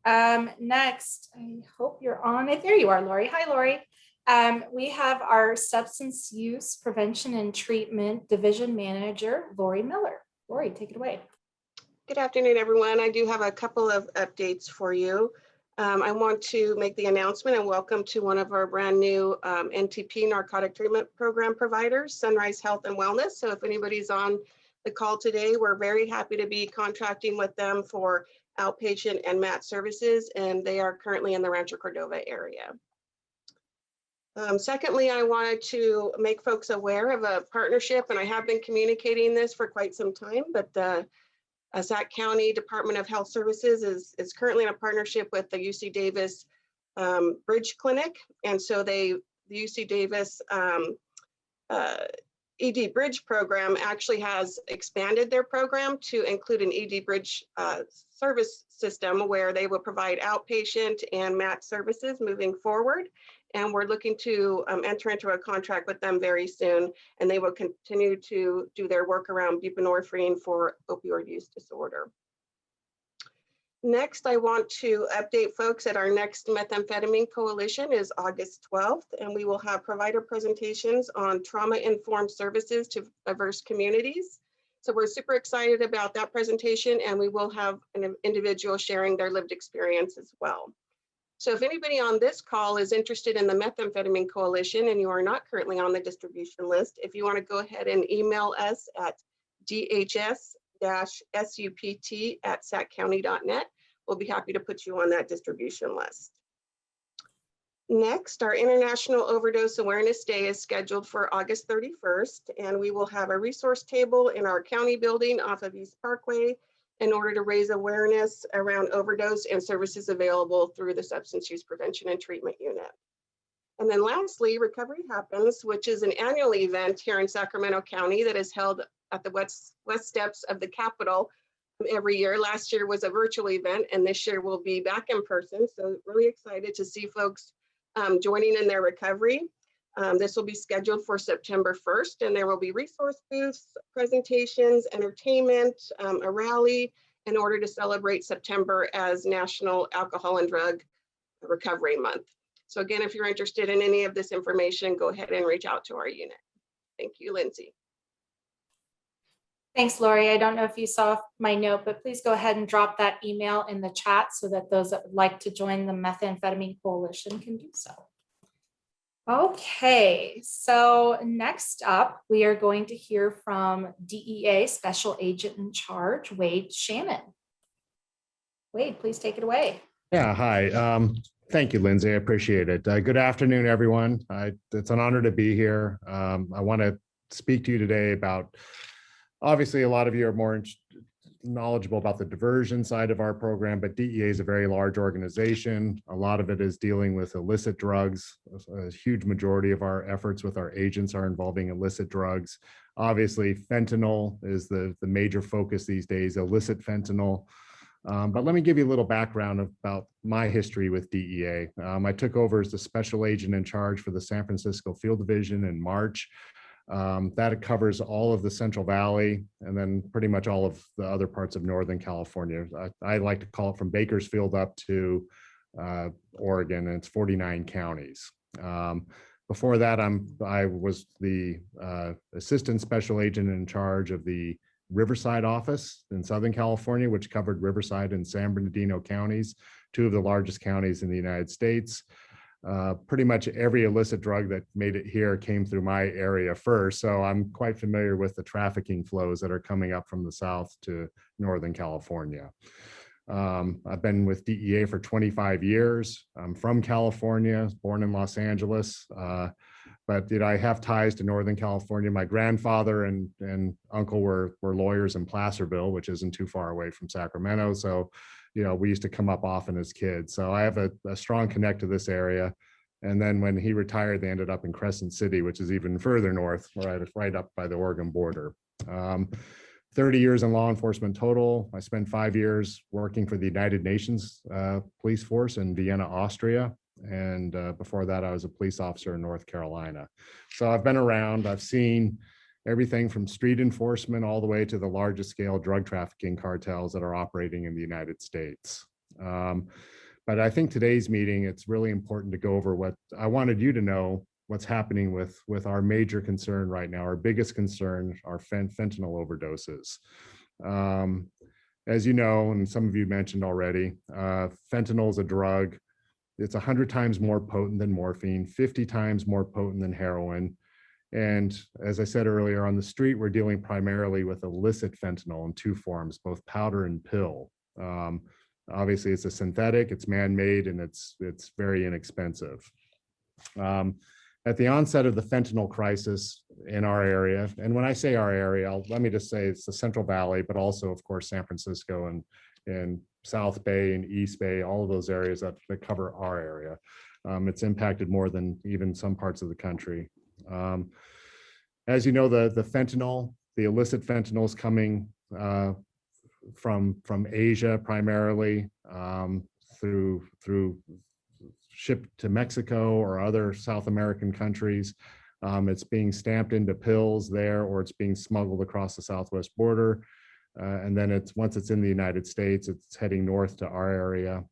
Next, I hope you're on it. There you are, Lori. Hi, Lori. We have our Substance Use Prevention and Treatment Division Manager, Lori Miller. Lori, take it away. Good afternoon, everyone. I do have a couple of updates for you. I want to make the announcement and welcome to one of our brand new NTP narcotic treatment program providers, Sunrise Health and Wellness. So if anybody's on the call today, we're very happy to be contracting with them for outpatient and MAT services, and they are currently in the Rancho Cordova area. Secondly, I wanted to make folks aware of a partnership, and I have been communicating this for quite some time, but Sac County Department of Health Services is currently in a partnership with the UC Davis Bridge Clinic. And so the UC Davis ED Bridge program actually has expanded their program to include an ED Bridge service system where they will provide outpatient and MAT services moving forward. And we're looking to enter into a contract with them very soon, and they will continue to do their work around buprenorphine for opioid use disorder. Next, I want to update folks that our next methamphetamine coalition is August 12th, and we will have provider presentations on trauma-informed services to diverse communities. So we're super excited about that presentation, and we will have an individual sharing their lived experience as well. So if anybody on this call is interested in the Methamphetamine Coalition and you are not currently on the distribution list, if you want to go ahead and email us at dhs-supt@saccounty.net, we'll be happy to put you on that distribution list. Next, our International Overdose Awareness Day is scheduled for August 31st, and we will have a resource table in our county building off of East Parkway in order to raise awareness around overdose and services available through the Substance Use Prevention and Treatment Unit. And then lastly, Recovery Happens, which is an annual event here in Sacramento County that is held at the west steps of the Capitol every year. Last year was a virtual event, and this year will be back in person. So really excited to see folks joining in their recovery. This will be scheduled for September 1st, and there will be resource booths, presentations, entertainment, a rally in order to celebrate September as National Alcohol and Drug Recovery Month. So again, if you're interested in any of this information, go ahead and reach out to our unit. Thank you, Lindsay. Thanks, Lori. I don't know if you saw my note, but please go ahead and drop that email in the chat so that those that would like to join the Methamphetamine Coalition can do so. Okay, so next up, we are going to hear from DEA Special Agent in Charge, Wade Shannon. Wade, please take it away. Yeah, hi. Thank you, Lindsay. I appreciate it. Good afternoon, everyone. It's an honor to be here. I want to speak to you today about, obviously, a lot of you are more knowledgeable about the diversion side of our program, but DEA is a very large organization. A lot of it is dealing with illicit drugs. A huge majority of our efforts with our agents are involving illicit drugs. Obviously, fentanyl is the major focus these days, illicit fentanyl. But let me give you a little background about my history with DEA. I took over as the special agent in charge for the San Francisco Field Division in March. That covers all of the Central Valley and then pretty much all of the other parts of Northern California. I like to call it from Bakersfield up to Oregon, and it's 49 counties. Before that, I was the assistant special agent in charge of the Riverside office in Southern California, which covered Riverside and San Bernardino counties, two of the largest counties in the United States. Pretty much every illicit drug that made it here came through my area first. So I'm quite familiar with the trafficking flows that are coming up from the South to Northern California. I've been with DEA for 25 years. I'm from California, born in Los Angeles, but I have ties to Northern California. My grandfather and uncle were lawyers in Placerville, which isn't too far away from Sacramento. So we used to come up often as kids. So I have a strong connect to this area. And then when he retired, they ended up in Crescent City, which is even further north, right up by the Oregon border. 30 years in law enforcement total. I spent 5 years working for the United Nations police force in Vienna, Austria. And before that, I was a police officer in North Carolina. So I've been around. I've seen everything from street enforcement all the way to the largest scale drug trafficking cartels that are operating in the United States. But I think today's meeting, it's really important to go over what I wanted you to know, what's happening with our major concern right now, our biggest concern, our fentanyl overdoses. As you know, and some of you mentioned already, fentanyl is a drug. It's 100 times more potent than morphine, 50 times more potent than heroin. And as I said earlier, on the street, we're dealing primarily with illicit fentanyl in two forms, both powder and pill. Obviously, it's a synthetic, it's man-made, and it's very inexpensive. At the onset of the fentanyl crisis in our area, and when I say our area, let me just say it's the Central Valley, but also, of course, San Francisco and South Bay and East Bay, all of those areas that cover our area. It's impacted more than even some parts of the country. As you know, the fentanyl, the illicit fentanyl is coming from Asia primarily, through shipped to Mexico or other South American countries. It's being stamped into pills there, or it's being smuggled across the southwest border. And then once it's in the United States, it's heading north to our area,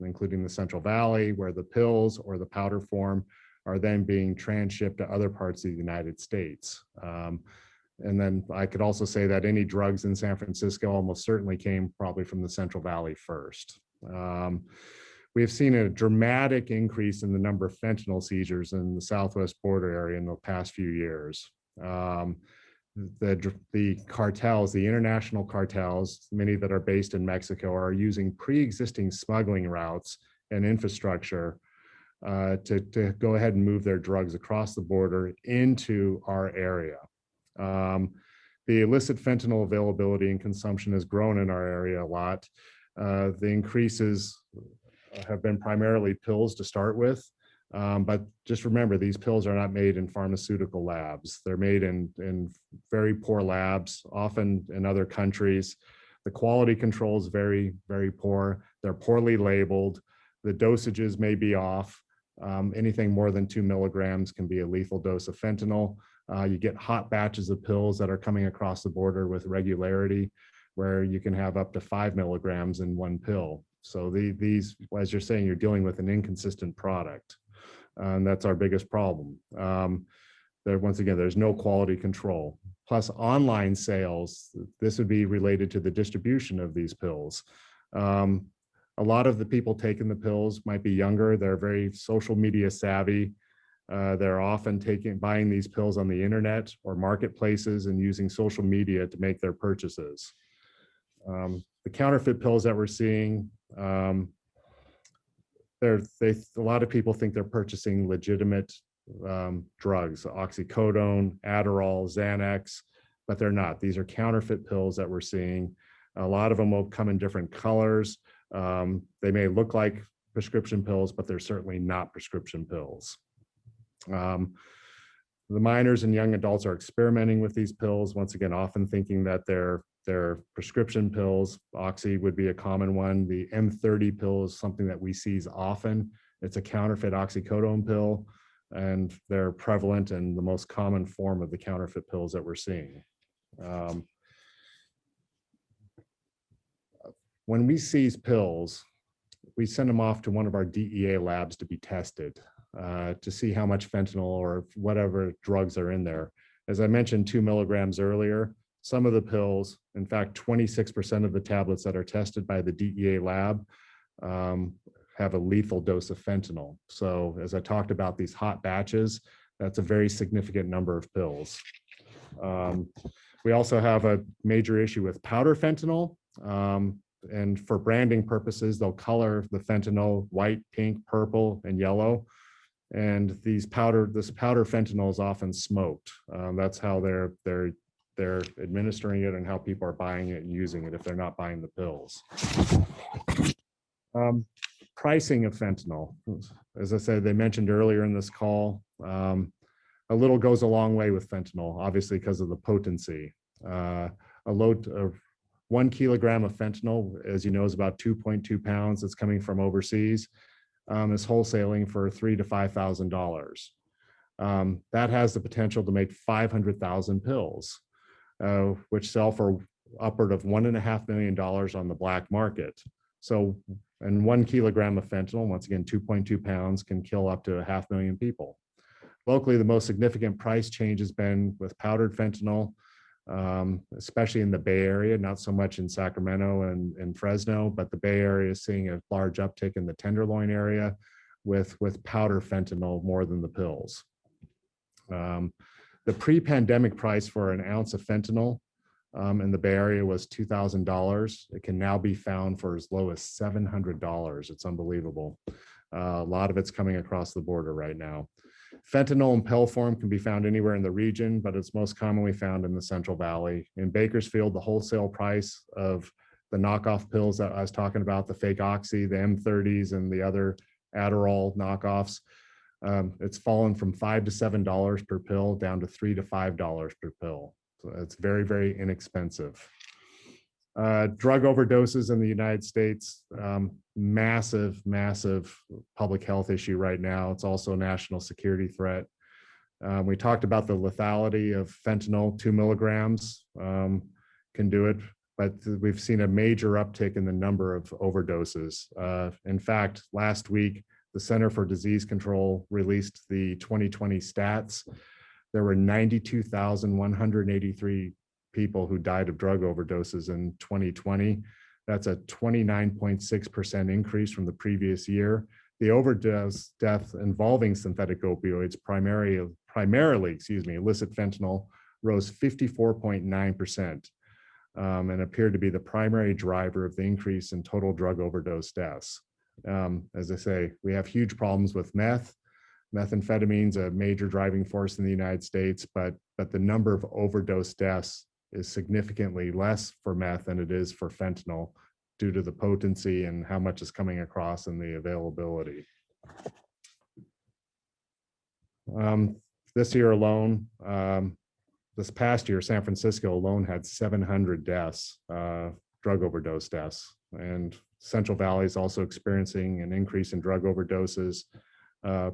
including the Central Valley, where the pills or the powder form are then being transshipped to other parts of the United States. And then I could also say that any drugs in San Francisco almost certainly came probably from the Central Valley first. We've seen a dramatic increase in the number of fentanyl seizures in the southwest border area in the past few years. The cartels, the international cartels, many that are based in Mexico, are using pre-existing smuggling routes and infrastructure to go ahead and move their drugs across the border into our area. The illicit fentanyl availability and consumption has grown in our area a lot. The increases have been primarily pills to start with, but just remember, these pills are not made in pharmaceutical labs. They're made in very poor labs, often in other countries. The quality control is very, very poor. They're poorly labeled. The dosages may be off. Anything more than 2 milligrams can be a lethal dose of fentanyl. You get hot batches of pills that are coming across the border with regularity, where you can have up to 5 milligrams in one pill. So these, as you're saying, you're dealing with an inconsistent product. And that's our biggest problem. Once again, there's no quality control. Plus online sales, this would be related to the distribution of these pills. A lot of the people taking the pills might be younger. They're very social media savvy. They're often buying these pills on the internet or marketplaces and using social media to make their purchases. The counterfeit pills that we're seeing, a lot of people think they're purchasing legitimate drugs, oxycodone, Adderall, Xanax, but they're not. These are counterfeit pills that we're seeing. A lot of them will come in different colors. They may look like prescription pills, but they're certainly not prescription pills. The minors and young adults are experimenting with these pills, once again, often thinking that they're prescription pills. Oxy would be a common one. The M30 pill is something that we see often. It's a counterfeit oxycodone pill, and they're prevalent and the most common form of the counterfeit pills that we're seeing. When we seize pills, we send them off to one of our DEA labs to be tested to see how much fentanyl or whatever drugs are in there. As I mentioned, 2 milligrams earlier, some of the pills, in fact, 26% of the tablets that are tested by the DEA lab have a lethal dose of fentanyl. So as I talked about these hot batches, that's a very significant number of pills. We also have a major issue with powder fentanyl. And for branding purposes, they'll color the fentanyl white, pink, purple, and yellow. And this powder fentanyl is often smoked. That's how they're administering it and how people are buying it and using it if they're not buying the pills. Pricing of fentanyl. As I said, they mentioned earlier in this call, a little goes a long way with fentanyl, obviously because of the potency. A load of 1 kilogram of fentanyl, as you know, is about 2.2 pounds. It's coming from overseas. Is wholesaling for $3,000 to $5,000. That has the potential to make 500,000 pills, which sell for upward of $1.5 million on the black market. So, and 1 kilogram of fentanyl, once again, 2.2 pounds, can kill up to 500,000 people. Locally, the most significant price change has been with powdered fentanyl, especially in the Bay Area, not so much in Sacramento and Fresno, but the Bay Area is seeing a large uptick in the Tenderloin area with powder fentanyl more than the pills. The pre-pandemic price for an ounce of fentanyl in the Bay Area was $2,000. It can now be found for as low as $700. It's unbelievable. A lot of it's coming across the border right now. Fentanyl in pill form can be found anywhere in the region, but it's most commonly found in the Central Valley. In Bakersfield, the wholesale price of the knockoff pills that I was talking about, the fake Oxy, the M30s, and the other Adderall knockoffs, it's fallen from $5 to $7 per pill down to $3 to $5 per pill. So it's very, very inexpensive. Drug overdoses in the United States, massive, massive public health issue right now. It's also a national security threat. We talked about the lethality of fentanyl, 2 milligrams can do it, but we've seen a major uptick in the number of overdoses. In fact, last week, the Center for Disease Control released the 2020 stats. There were 92,183 people who died of drug overdoses in 2020. That's a 29.6% increase from the previous year. The overdose death involving synthetic opioids, primarily, illicit fentanyl, rose 54.9% and appeared to be the primary driver of the increase in total drug overdose deaths. As I say, we have huge problems with meth. Methamphetamine's a major driving force in the United States, but the number of overdose deaths is significantly less for meth than it is for fentanyl due to the potency and how much is coming across and the availability. This year alone, this past year, San Francisco alone had 700 deaths, drug overdose deaths, and Central Valley is also experiencing an increase in drug overdoses,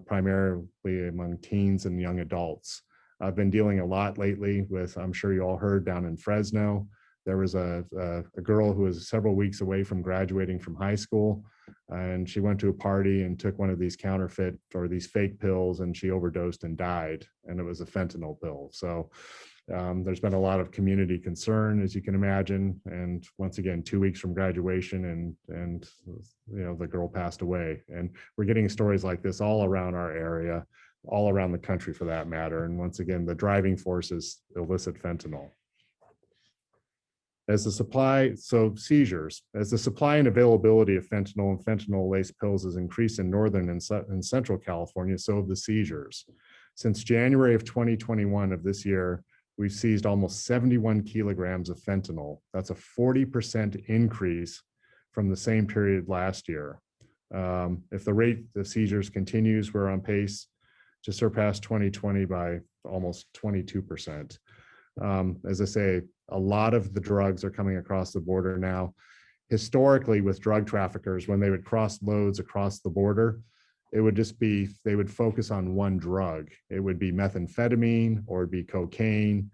primarily among teens and young adults. I've been dealing a lot lately with, I'm sure you all heard, down in Fresno. There was a girl who was several weeks away from graduating from high school, and she went to a party and took one of these counterfeit or these fake pills, and she overdosed and died, and it was a fentanyl pill. So there's been a lot of community concern, as you can imagine, and once again, 2 weeks from graduation, and the girl passed away. And we're getting stories like this all around our area, all around the country for that matter. And once again, the driving force is illicit fentanyl. Seizures. As the supply and availability of fentanyl and fentanyl-laced pills has increased in Northern and Central California, so have the seizures. Since January of 2021 of this year, we've seized almost 71 kilograms of fentanyl. That's a 40% increase from the same period last year. If the rate of seizures continues, we're on pace to surpass 2020 by almost 22%. As I say, a lot of the drugs are coming across the border now. Historically, with drug traffickers, when they would cross loads across the border, it would just be, they would focus on one drug. It would be methamphetamine or it'd be cocaine,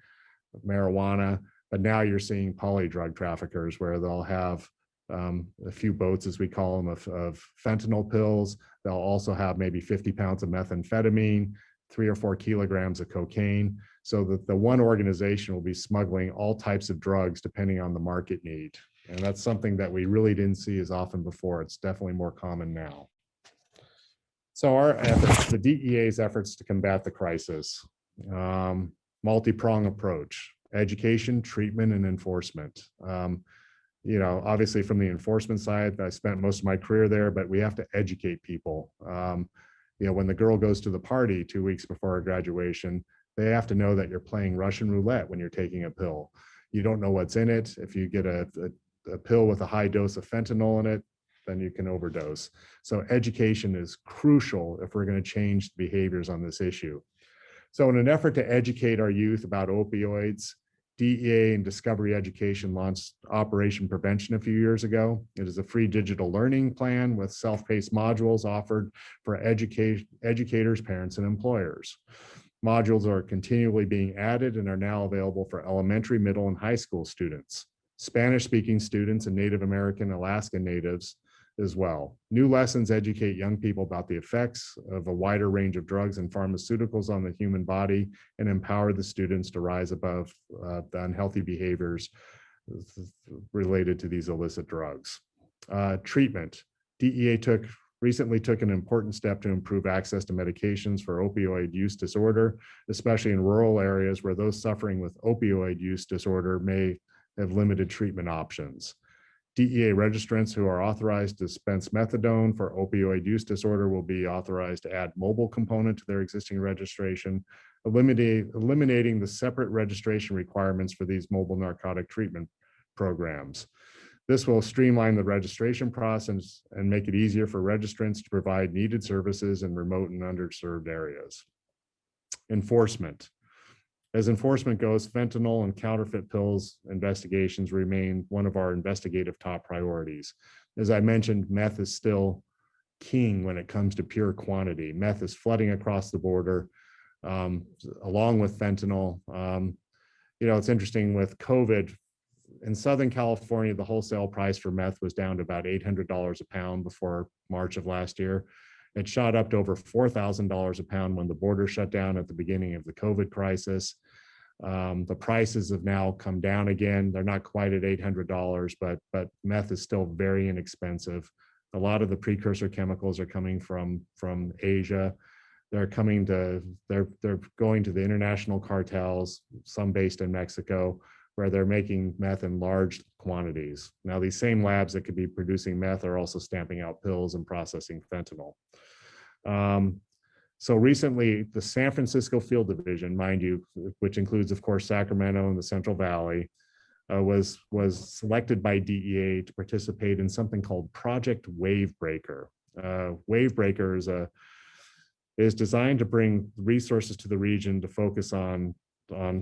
marijuana. But now you're seeing poly drug traffickers where they'll have a few boats, as we call them, of fentanyl pills. They'll also have maybe 50 pounds of methamphetamine, 3 or 4 kilograms of cocaine, so that the one organization will be smuggling all types of drugs depending on the market need. And that's something that we really didn't see as often before. It's definitely more common now. So our efforts, the DEA's efforts to combat the crisis, multi-prong approach, education, treatment, and enforcement. Obviously from the enforcement side, I spent most of my career there, but we have to educate people. When the girl goes to the party 2 weeks before her graduation, they have to know that you're playing Russian roulette when you're taking a pill. You don't know what's in it. If you get a pill with a high dose of fentanyl in it, then you can overdose. So education is crucial if we're going to change behaviors on this issue. So in an effort to educate our youth about opioids, DEA and Discovery Education launched Operation Prevention a few years ago. It is a free digital learning plan with self-paced modules offered for educators, parents, and employers. Modules are continually being added and are now available for elementary, middle, and high school students. Spanish-speaking students and Native American Alaska Natives as well. New lessons educate young people about the effects of a wider range of drugs and pharmaceuticals on the human body and empower the students to rise above the unhealthy behaviors related to these illicit drugs. Treatment. DEA recently took an important step to improve access to medications for opioid use disorder, especially in rural areas where those suffering with opioid use disorder may have limited treatment options. DEA registrants who are authorized to dispense methadone for opioid use disorder will be authorized to add mobile component to their existing registration, eliminating the separate registration requirements for these mobile narcotic treatment programs. This will streamline the registration process and make it easier for registrants to provide needed services in remote and underserved areas. Enforcement. As enforcement goes, fentanyl and counterfeit pills investigations remain one of our investigative top priorities. As I mentioned, meth is still king when it comes to pure quantity. Meth is flooding across the border, along with fentanyl. It's interesting with COVID, in Southern California, the wholesale price for meth was down to about $800 a pound before March of last year. It shot up to over $4,000 a pound when the border shut down at the beginning of the COVID crisis. The prices have now come down again. They're not quite at $800, but meth is still very inexpensive. A lot of the precursor chemicals are coming from Asia. They're going to the international cartels, some based in Mexico, where they're making meth in large quantities. Now, these same labs that could be producing meth are also stamping out pills and processing fentanyl. So recently, the San Francisco Field Division, mind you, which includes, of course, Sacramento and the Central Valley, was selected by DEA to participate in something called Project Wavebreaker. Wavebreaker is designed to bring resources to the region to focus on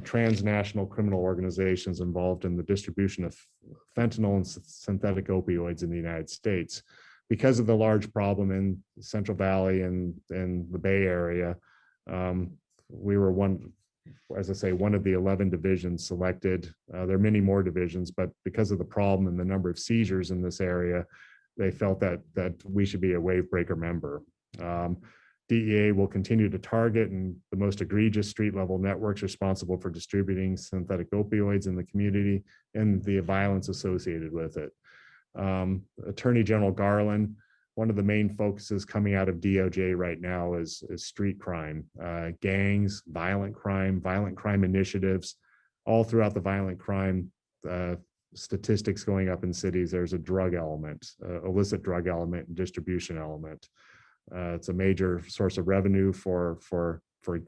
transnational criminal organizations involved in the distribution of fentanyl and synthetic opioids in the United States. Because of the large problem in Central Valley and the Bay Area, we were one of the 11 divisions selected. There are many more divisions, but because of the problem and the number of seizures in this area, they felt that we should be a Wavebreaker member. DEA will continue to target the most egregious street-level networks responsible for distributing synthetic opioids in the community and the violence associated with it. Attorney General Garland, one of the main focuses coming out of DOJ right now is street crime, gangs, violent crime initiatives. All throughout the violent crime statistics going up in cities, there's a drug element, illicit drug element, and distribution element. It's a major source of revenue for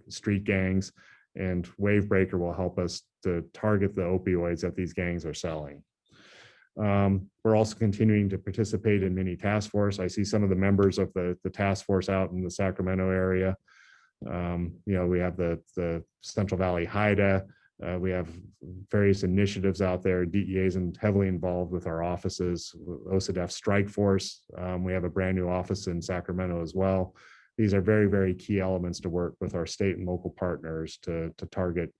street gangs, and Wavebreaker will help us to target the opioids that these gangs are selling. We're also continuing to participate in many task force. I see some of the members of the task force out in the Sacramento area. We have the Central Valley HIDA. We have various initiatives out there. DEA is heavily involved with our offices. OCDF Strike Force. We have a brand new office in Sacramento as well. These are very, very key elements to work with our state and local partners to target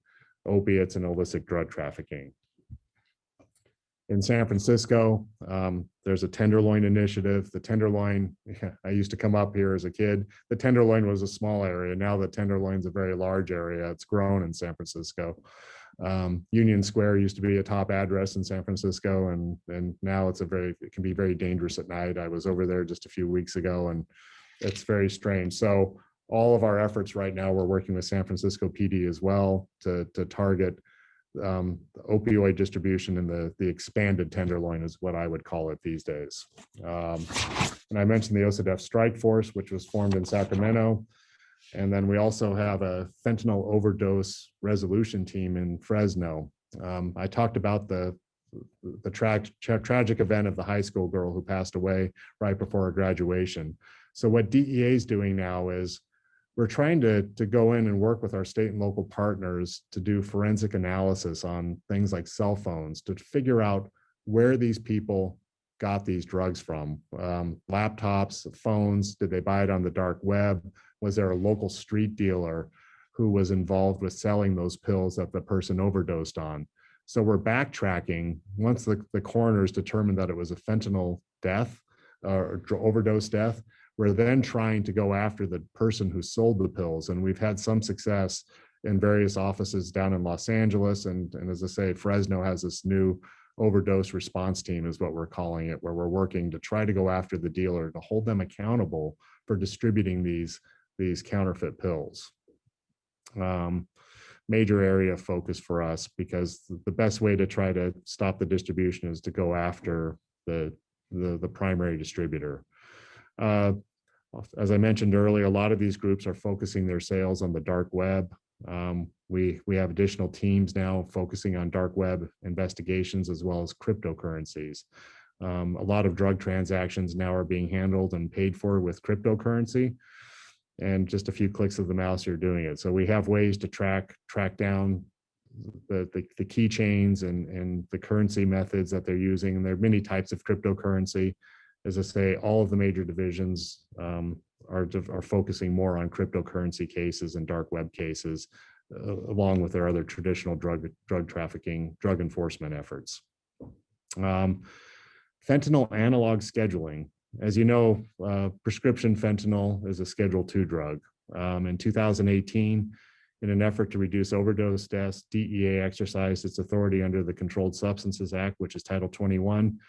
opiates and illicit drug trafficking. In San Francisco, there's a Tenderloin initiative. The Tenderloin, I used to come up here as a kid. The Tenderloin was a small area. Now the Tenderloin's a very large area. It's grown in San Francisco. Union Square used to be a top address in San Francisco, and now it can be very dangerous at night. I was over there just a few weeks ago, and it's very strange. So all of our efforts right now, we're working with San Francisco PD as well to target opioid distribution, and the expanded Tenderloin is what I would call it these days. And I mentioned the OCDF Strike Force, which was formed in Sacramento. And then we also have a fentanyl overdose resolution team in Fresno. I talked about the tragic event of the high school girl who passed away right before her graduation. So what DEA is doing now is we're trying to go in and work with our state and local partners to do forensic analysis on things like cell phones to figure out where these people got these drugs from. Laptops, phones, did they buy it on the dark web? Was there a local street dealer who was involved with selling those pills that the person overdosed on? So we're backtracking. Once the coroners determined that it was a fentanyl death or overdose death, we're then trying to go after the person who sold the pills. And we've had some success in various offices down in Los Angeles. And as I say, Fresno has this new overdose response team is what we're calling it, where we're working to try to go after the dealer to hold them accountable for distributing these counterfeit pills. Major area of focus for us, because the best way to try to stop the distribution is to go after the primary distributor. As I mentioned earlier, a lot of these groups are focusing their sales on the dark web. We have additional teams now focusing on dark web investigations as well as cryptocurrencies. A lot of drug transactions now are being handled and paid for with cryptocurrency, and just a few clicks of the mouse, you're doing it. So we have ways to track down the keychains and the currency methods that they're using. And there are many types of cryptocurrency. As I say, all of the major divisions are focusing more on cryptocurrency cases and dark web cases, along with their other traditional drug trafficking, drug enforcement efforts. Fentanyl analog scheduling. As you know, prescription fentanyl is a Schedule II drug. In 2018, in an effort to reduce overdose deaths, DEA exercised its authority under the Controlled Substances Act, which is Title 21,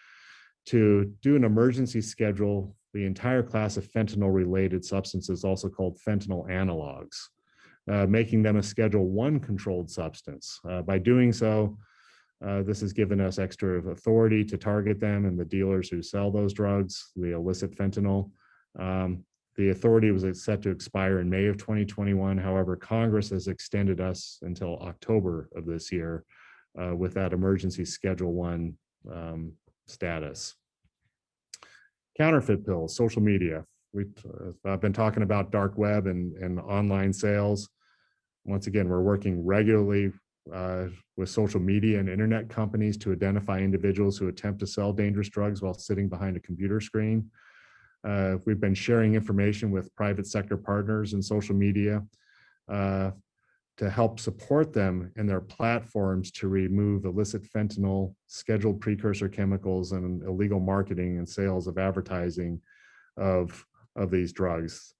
to do an emergency schedule the entire class of fentanyl-related substances, also called fentanyl analogs, making them a Schedule I controlled substance. By doing so, this has given us extra authority to target them and the dealers who sell those drugs, the illicit fentanyl. The authority was set to expire in May of 2021. However, Congress has extended us until October of this year with that emergency Schedule I status. Counterfeit pills, social media. I've been talking about dark web and online sales. Once again, we're working regularly with social media and internet companies to identify individuals who attempt to sell dangerous drugs while sitting behind a computer screen. We've been sharing information with private sector partners and social media to help support them in their platforms to remove illicit fentanyl, scheduled precursor chemicals, and illegal marketing and sales of advertising of these drugs.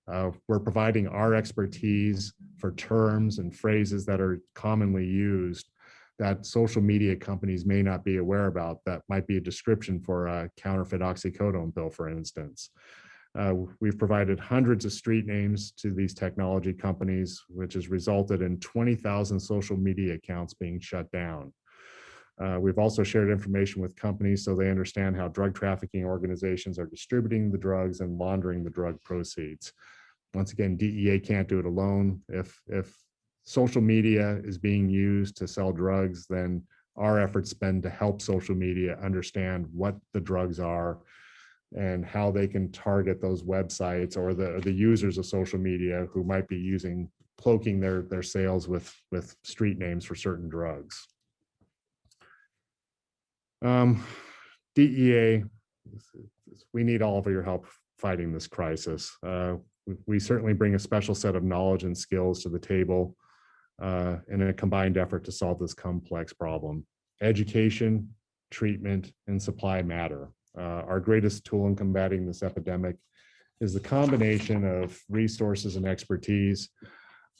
We're providing our expertise for terms and phrases that are commonly used that social media companies may not be aware about, that might be a description for a counterfeit oxycodone pill, for instance. We've provided hundreds of street names to these technology companies, which has resulted in 20,000 social media accounts being shut down. We've also shared information with companies so they understand how drug trafficking organizations are distributing the drugs and laundering the drug proceeds. Once again, DEA can't do it alone. If social media is being used to sell drugs, then our efforts spend to help social media understand what the drugs are and how they can target those websites or the users of social media who might be cloaking their sales with street names for certain drugs. DEA, we need all of your help fighting this crisis. We certainly bring a special set of knowledge and skills to the table in a combined effort to solve this complex problem. Education, treatment, and supply matter. Our greatest tool in combating this epidemic is the combination of resources and expertise.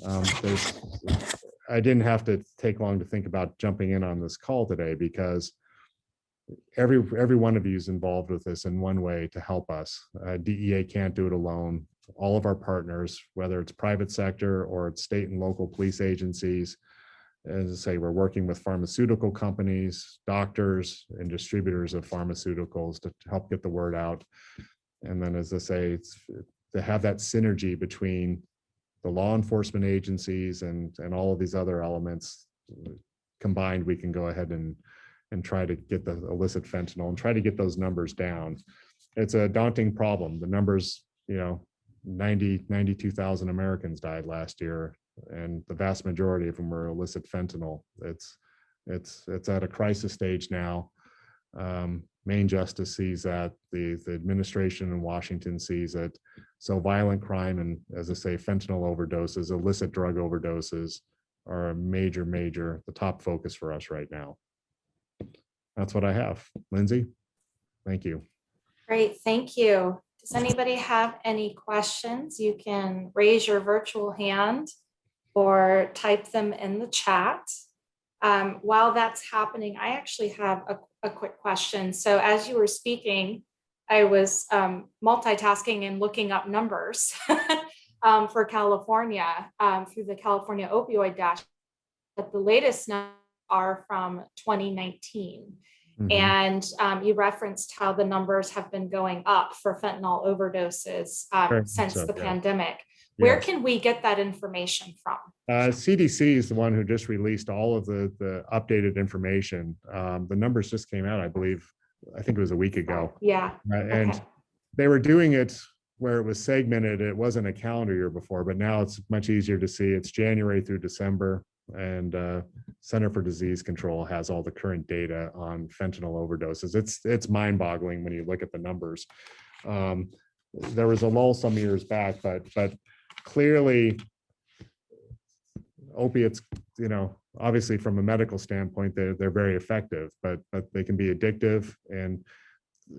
I didn't have to take long to think about jumping in on this call today, because every one of you is involved with this in one way to help us. DEA can't do it alone. All of our partners, whether it's private sector or it's state and local police agencies, as I say, we're working with pharmaceutical companies, doctors, and distributors of pharmaceuticals to help get the word out. And then, as I say, it's to have that synergy between the law enforcement agencies and all of these other elements combined, we can go ahead and try to get the illicit fentanyl and try to get those numbers down. It's a daunting problem. The numbers, 92,000 Americans died last year, and the vast majority of them were illicit fentanyl. It's at a crisis stage now. Maine Justice sees that, the administration in Washington sees it. So violent crime and, as I say, fentanyl overdoses, illicit drug overdoses are a major, the top focus for us right now. that's what I have. Lindsay, thank you. Great, thank you. Does anybody have any questions? You can raise your virtual hand or type them in the chat. While that's happening, I actually have a quick question. So as you were speaking, I was multitasking and looking up numbers for California through the California Opioid Dash. But the latest numbers are from 2019. And you referenced how the numbers have been going up for fentanyl overdoses since the pandemic. Where can we get that information from? CDC is the one who just released all of the updated information. The numbers just came out, I believe, I think it was a week ago. Yeah. And they were doing it where it was segmented. It wasn't a calendar year before, but now it's much easier to see. It's January through December. And Center for Disease Control has all the current data on fentanyl overdoses. It's mind-boggling when you look at the numbers. There was a lull some years back, but clearly opiates, you know, obviously from a medical standpoint, they're very effective, but they can be addictive. And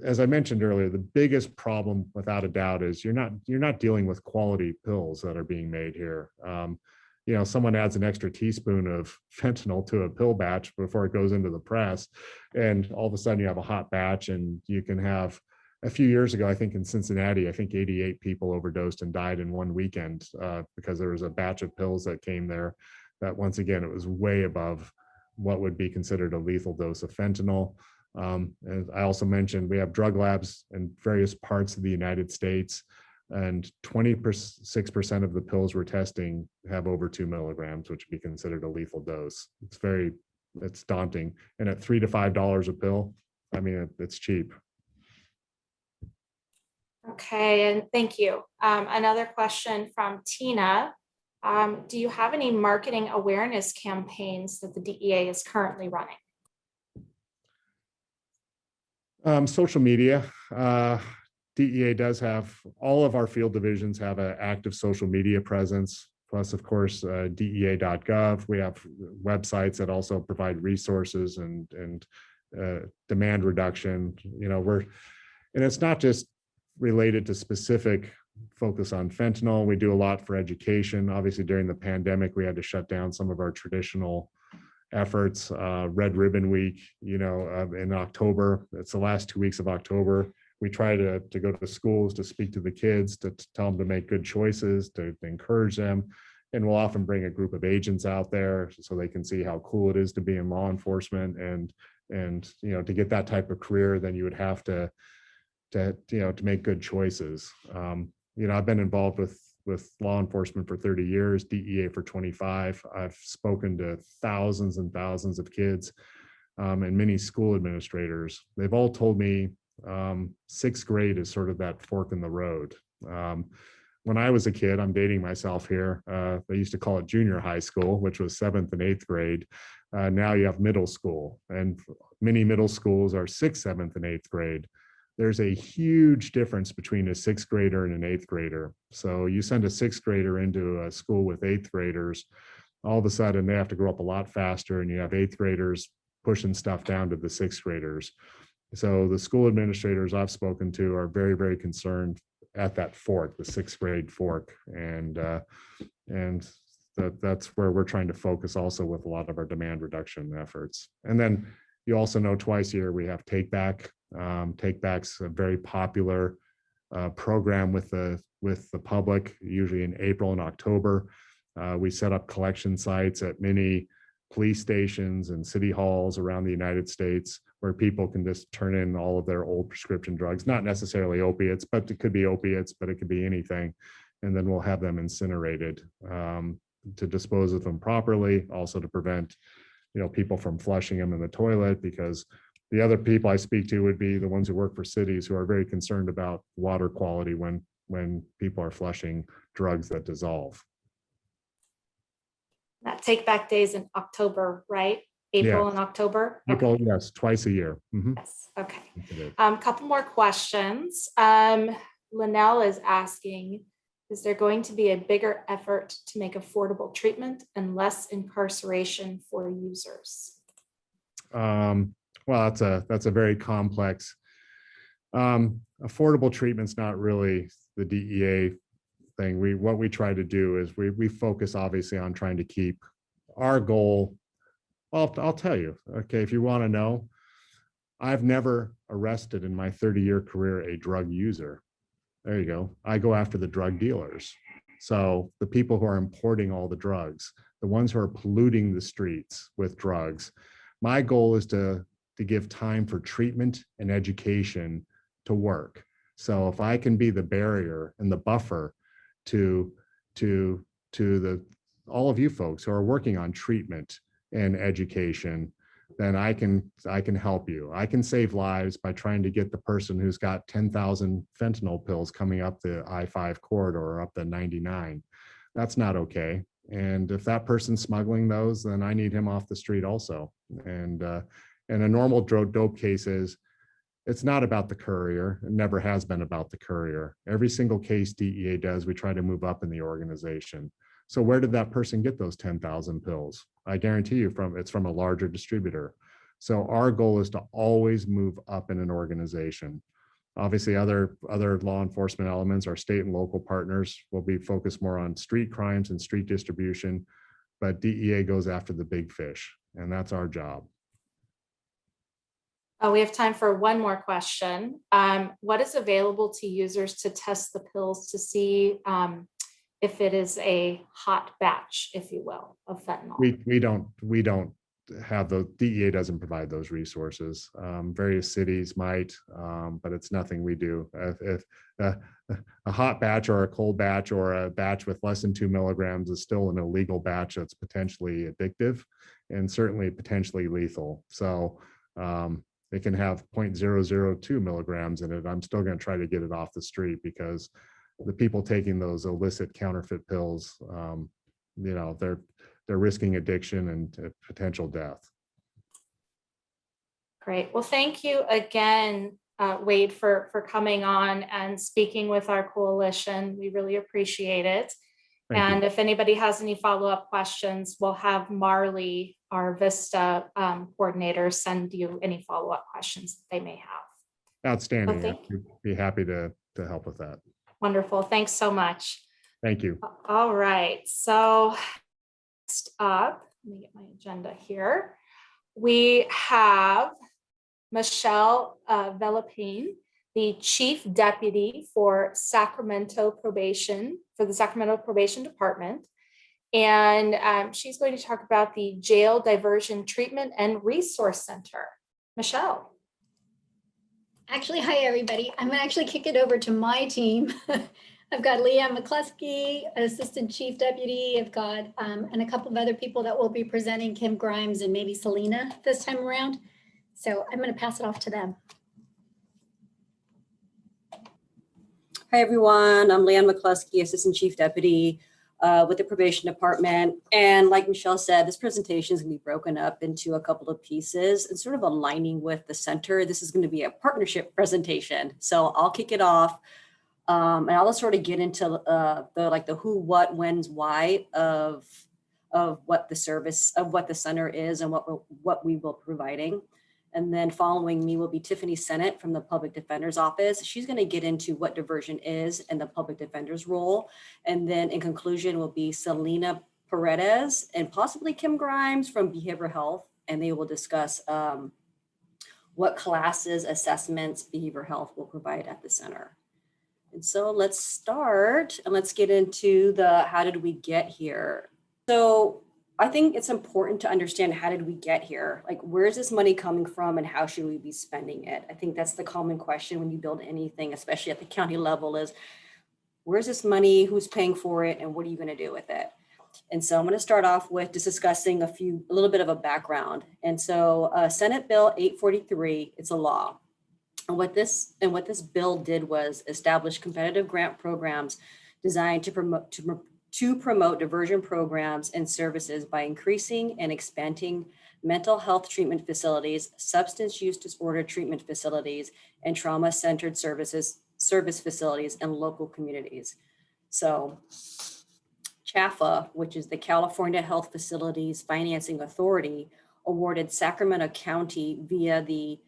as I mentioned earlier, the biggest problem, without a doubt, is you're not dealing with quality pills that are being made here. You know, someone adds an extra teaspoon of fentanyl to a pill batch before it goes into the press, and all of a sudden you have a hot batch. And you can have, a few years ago, I think in Cincinnati, I think 88 people overdosed and died in one weekend because there was a batch of pills that came there that, once again, it was way above what would be considered a lethal dose of fentanyl. And I also mentioned we have drug labs in various parts of the United States, and 26% of the pills we're testing have over 2 milligrams, which would be considered a lethal dose. It's daunting. And at $3 to $5 a pill, I mean, it's cheap. Okay, and thank you. Another question from Tina. Do you have any marketing awareness campaigns that the DEA is currently running? Social media. DEA does have, all of our field divisions have an active social media presence, plus of course DEA.gov. We have websites that also provide resources and demand reduction. You know, and it's not just related to specific focus on fentanyl. We do a lot for education. Obviously during the pandemic, we had to shut down some of our traditional efforts. Red Ribbon Week, you know, in October, it's the last 2 weeks of October. We try to go to schools to speak to the kids, to tell them to make good choices, to encourage them. And we'll often bring a group of agents out there so they can see how cool it is to be in law enforcement. And you know, to get that type of career, then you would have to make good choices. You know, I've been involved with law enforcement for 30 years, DEA for 25. I've spoken to thousands and thousands of kids and many school administrators. They've all told me sixth grade is sort of that fork in the road. When I was a kid, I'm dating myself here, they used to call it junior high school, which was 7th and 8th grade. Now you have middle school, and many middle schools are 6th, 7th, and 8th grade. There's a huge difference between a 6th grader and an 8th grader. So you send a 6th grader into a school with 8th graders, all of a sudden they have to grow up a lot faster, and you have 8th graders pushing stuff down to the 6th graders. So the school administrators I've spoken to are very, very concerned at that fork, the 6th grade fork. And that's where we're trying to focus also with a lot of our demand reduction efforts. And then you also know twice a year we have Take Back. Take Back's a very popular program with the public, usually in April and October. We set up collection sites at many police stations and city halls around the United States where people can just turn in all of their old prescription drugs, not necessarily opiates, but it could be opiates, but it could be anything. And then we'll have them incinerated to dispose of them properly, also to prevent, you know, people from flushing them in the toilet, because the other people I speak to would be the ones who work for cities who are very concerned about water quality when people are flushing drugs that dissolve. That Take Back Days in October, right? April and October? April, yes, twice a year. Yes, okay. Couple more questions. Linnell is asking, is there going to be a bigger effort to make affordable treatment and less incarceration for users? well, that's a very complex. Affordable treatment's not really the DEA thing. What we try to do is we focus obviously on trying to keep our goal. Well, I'll tell you, okay, if you want to know, I've never arrested in my 30-year career a drug user. There you go. I go after the drug dealers. So the people who are importing all the drugs, the ones who are polluting the streets with drugs. My goal is to give time for treatment and education to work. So if I can be the barrier and the buffer to all of you folks who are working on treatment and education, then I can help you. I can save lives by trying to get the person who's got 10,000 fentanyl pills coming up the I-5 corridor or up the 99. That's not okay. And if that person's smuggling those, then I need him off the street also. And in a normal dope cases, it's not about the courier. It never has been about the courier. Every single case DEA does, we try to move up in the organization. So where did that person get those 10,000 pills? I guarantee you it's from a larger distributor. So our goal is to always move up in an organization. Obviously, other law enforcement elements, our state and local partners will be focused more on street crimes and street distribution, but DEA goes after the big fish, and that's our job. We have time for one more question. What is available to users to test the pills to see if it is a hot batch, if you will, of fentanyl? We don't have the DEA doesn't provide those resources. Various cities might, but it's nothing we do. If a hot batch or a cold batch or a batch with less than 2 milligrams is still an illegal batch that's potentially addictive and certainly potentially lethal. So it can have 0.002 milligrams in it. I'm still going to try to get it off the street because the people taking those illicit counterfeit pills, they're risking addiction and potential death. Great. Well, thank you again, Wade, for coming on and speaking with our coalition. We really appreciate it. Thank you. If anybody has any follow-up questions, we'll have Marley, our VISTA coordinator, send you any follow-up questions that they may have. Outstanding. Well, I'd be happy to help with that. Wonderful. Thanks so much. Thank you. All right. So next up, let me get my agenda here. We have Michelle Vellepine, the Chief Deputy for the Sacramento Probation Department. And she's going to talk about the Jail Diversion Treatment and Resource Center. Michelle. Actually, hi, everybody. I'm going to actually kick it over to my team. I've got Leanne McCluskey, Assistant Chief Deputy. I've got and a couple of other people that will be presenting, Kim Grimes and maybe Selena this time around. So I'm going to pass it off to them. Hi, everyone. I'm Leanne McCluskey, Assistant Chief Deputy with the Probation Department. And like Michelle said, this presentation is going to be broken up into a couple of pieces and sort of aligning with the center. This is going to be a partnership presentation. So I'll kick it off and I'll sort of get into the who, what, when's, why of what the service, of what the center is and what we will be providing. And then following me will be Tiffany Sennett from the Public Defender's Office. She's going to get into what diversion is and the public defender's role. And then in conclusion will be Selena Paredes and possibly Kim Grimes from Behavioral Health. And they will discuss what classes, assessments, behavioral health will provide at the center. And so let's start and let's get into the how did we get here? So I think it's important to understand how did we get here? Like, where is this money coming from and how should we be spending it? I think that's the common question when you build anything, especially at the county level, is where's this money, who's paying for it, and what are you going to do with it? And so I'm going to start off with just discussing a little bit of a background. And so Senate Bill 843, it's a law. And what this bill did was establish competitive grant programs designed to promote diversion programs and services by increasing and expanding mental health treatment facilities, substance use disorder treatment facilities, and trauma-centered service facilities in local communities. So CHAFA, which is the California Health Facilities Financing Authority, awarded Sacramento County via the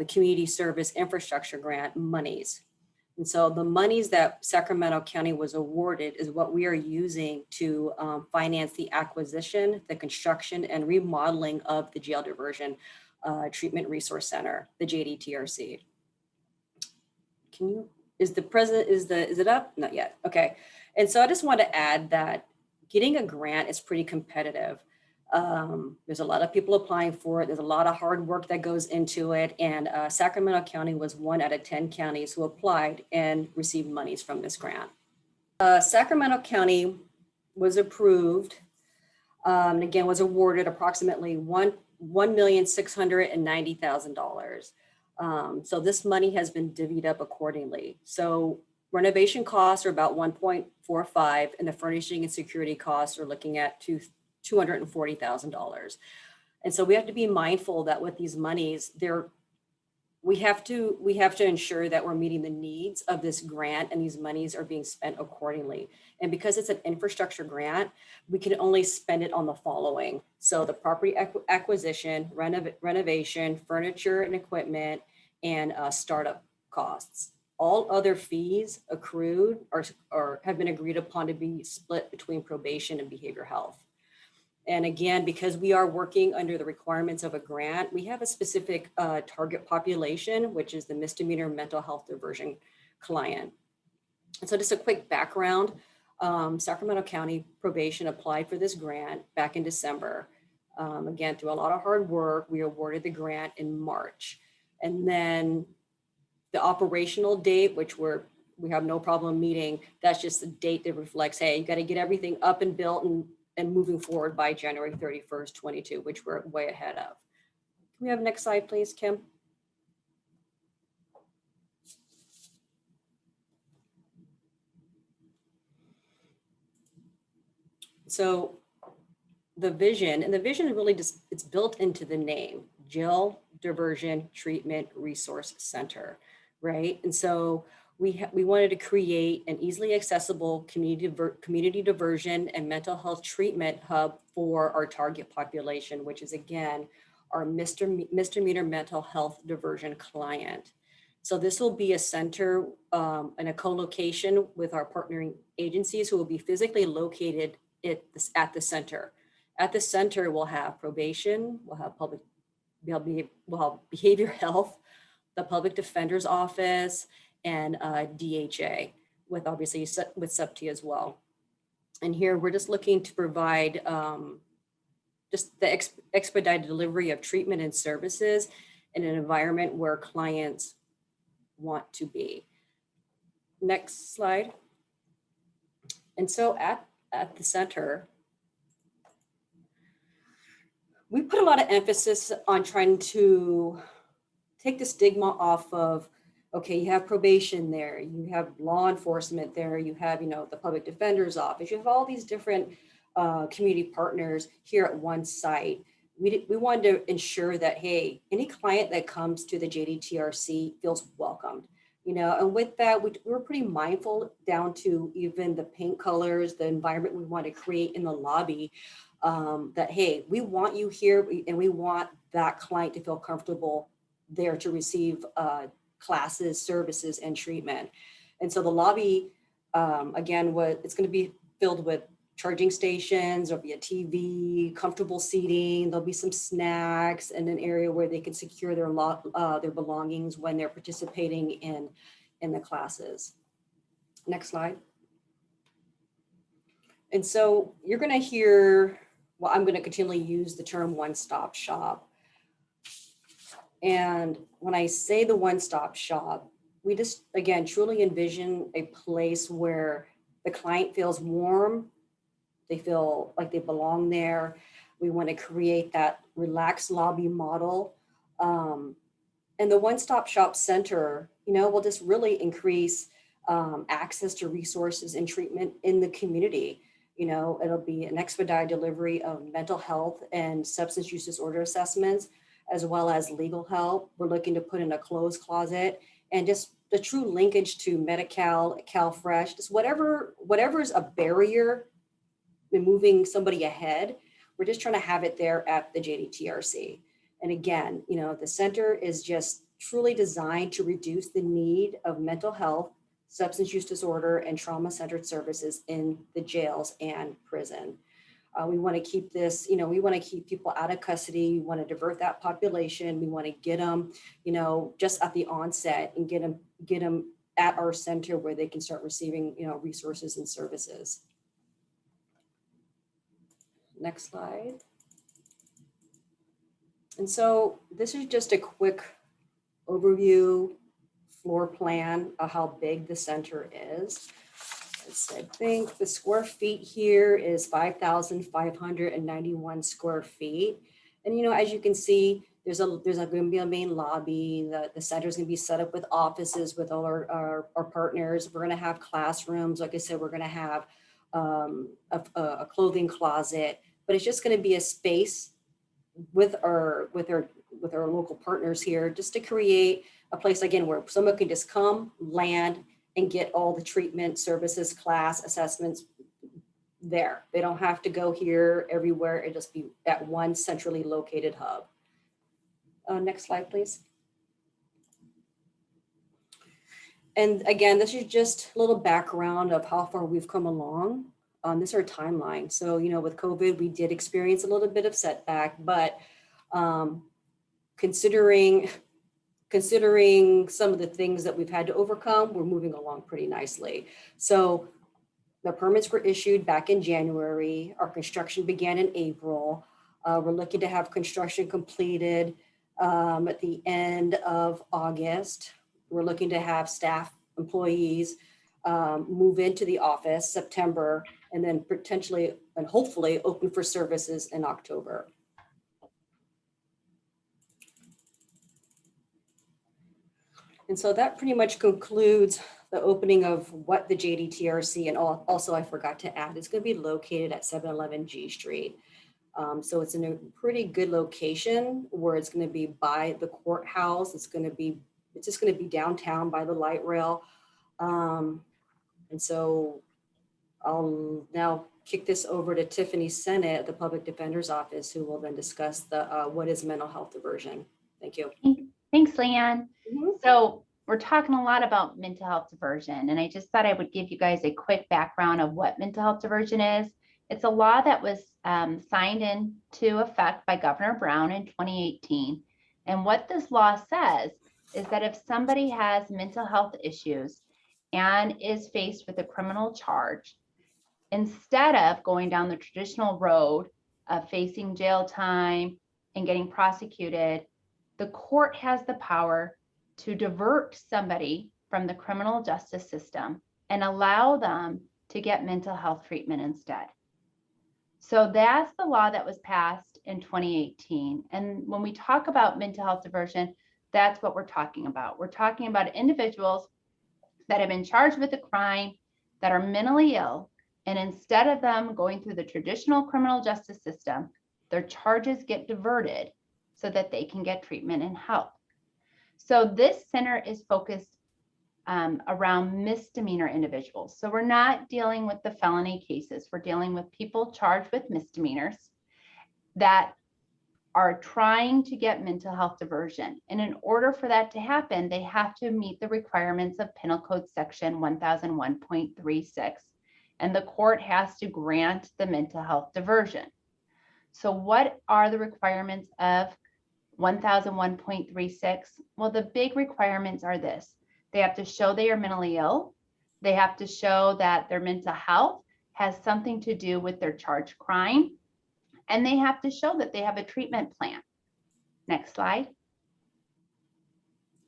Community Service Infrastructure Grant monies. And so the monies that Sacramento County was awarded is what we are using to finance the acquisition, the construction, and remodeling of the Jail Diversion Treatment Resource Center, the JDTRC. Is it up? Not yet. Okay. And so I just want to add that getting a grant is pretty competitive. There's a lot of people applying for it. There's a lot of hard work that goes into it. And Sacramento County was 1 out of 10 counties who applied and received monies from this grant. Sacramento County was approved, and again, was awarded approximately $1,690,000. So this money has been divvied up accordingly. So renovation costs are about 1.45, and the furnishing and security costs are looking at $240,000. And so we have to be mindful that with these monies, we have to ensure that we're meeting the needs of this grant, and these monies are being spent accordingly. And because it's an infrastructure grant, we can only spend it on the following. So the property acquisition, renovation, furniture and equipment, and startup costs. All other fees accrued or have been agreed upon to be split between probation and behavioral health. And again, because we are working under the requirements of a grant, we have a specific target population, which is the misdemeanor mental health diversion client. And so just a quick background, Sacramento County Probation applied for this grant back in December. Again, through a lot of hard work, we awarded the grant in March. And then the operational date, which we have no problem meeting, that's just the date that reflects, hey, you got to get everything up and built and moving forward by January 31st, 22, which we're way ahead of. Can we have next slide, please, Kim? So the vision really just, it's built into the name, Jail Diversion Treatment Resource Center, right? And so we wanted to create an easily accessible community diversion and mental health treatment hub for our target population, which is again, our misdemeanor mental health diversion client. So this will be a center and a co-location with our partnering agencies who will be physically located at the center. At the center, we'll have probation, we'll have behavioral health, the public defender's office, and DHA, with obviously with sub-T as well. And here we're just looking to provide just the expedited delivery of treatment and services in an environment where clients want to be. Next slide. And so at the center, we put a lot of emphasis on trying to take the stigma off of, okay, you have probation there, you have law enforcement there, you have, the public defender's office, you have all these different community partners here at one site. We wanted to ensure that, hey, any client that comes to the JDTRC feels welcomed, and with that, we were pretty mindful down to even the paint colors, the environment we want to create in the lobby, that, hey, we want you here and we want that client to feel comfortable there to receive classes, services, and treatment. And so the lobby, again, it's going to be filled with charging stations, there'll be a TV, comfortable seating, there'll be some snacks, and an area where they can secure their belongings when they're participating in the classes. Next slide. And so you're going to hear, well, I'm going to continually use the term one-stop shop. And when I say the one-stop shop, we just, again, truly envision a place where the client feels warm, they feel like they belong there. We want to create that relaxed lobby model. And the one-stop shop center, will just really increase access to resources and treatment in the community. It'll be an expedited delivery of mental health and substance use disorder assessments, as well as legal help. We're looking to put in a clothes closet, and just the true linkage to Medi-Cal, CalFresh, just whatever is a barrier in moving somebody ahead, We're just trying to have it there at the JDTRC. And again, the center is just truly designed to reduce the need of mental health, substance use disorder, and trauma-centered services in the jails and prison. We want to keep this, we want to keep people out of custody. We want to divert that population. We want to get them, just at the onset and get them at our center where they can start receiving, resources and services. Next slide. And so this is just a quick overview floor plan of how big the center is. I think the square feet here is 5,591 square feet. And, as you can see, there's going to be a main lobby. The center is going to be set up with offices with all our partners. We're going to have classrooms. Like I said, we're going to have a clothing closet, but it's just going to be a space with our local partners here, just to create a place, again, where someone can just come, land, and get all the treatment services, class assessments there. They don't have to go here everywhere. It just be at one centrally located hub. Next slide, please. And again, this is just a little background of how far we've come along. This is our timeline. So, with COVID, we did experience a little bit of setback, but considering some of the things that we've had to overcome, we're moving along pretty nicely. So the permits were issued back in January. Our construction began in April. We're looking to have construction completed at the end of August. We're looking to have staff, employees move into the office September, and then potentially and hopefully open for services in October. And so that pretty much concludes the opening of what the JDTRC, and also I forgot to add, it's going to be located at 711 G Street. So it's in a pretty good location where it's going to be by the courthouse. It's just going to be downtown by the light rail. And so I'll now kick this over to Tiffany Sennett at the Public Defender's Office, who will then discuss what is mental health diversion. Thank you. Thanks, Leanne. So we're talking a lot about mental health diversion, and I just thought I would give you guys a quick background of what mental health diversion is. It's a law that was signed into effect by Governor Brown in 2018. And what this law says is that if somebody has mental health issues and is faced with a criminal charge, instead of going down the traditional road of facing jail time and getting prosecuted, the court has the power to divert somebody from the criminal justice system and allow them to get mental health treatment instead. So that's the law that was passed in 2018. And when we talk about mental health diversion, that's what we're talking about. We're talking about individuals that have been charged with a crime, that are mentally ill, and instead of them going through the traditional criminal justice system, their charges get diverted so that they can get treatment and help. So this center is focused around misdemeanor individuals. So we're not dealing with the felony cases. We're dealing with people charged with misdemeanors that are trying to get mental health diversion. And in order for that to happen, they have to meet the requirements of Penal Code Section 1001.36. And the court has to grant the mental health diversion. So what are the requirements of 1001.36? Well, the big requirements are this. They have to show they are mentally ill. They have to show that their mental health has something to do with their charged crime. And they have to show that they have a treatment plan. Next slide.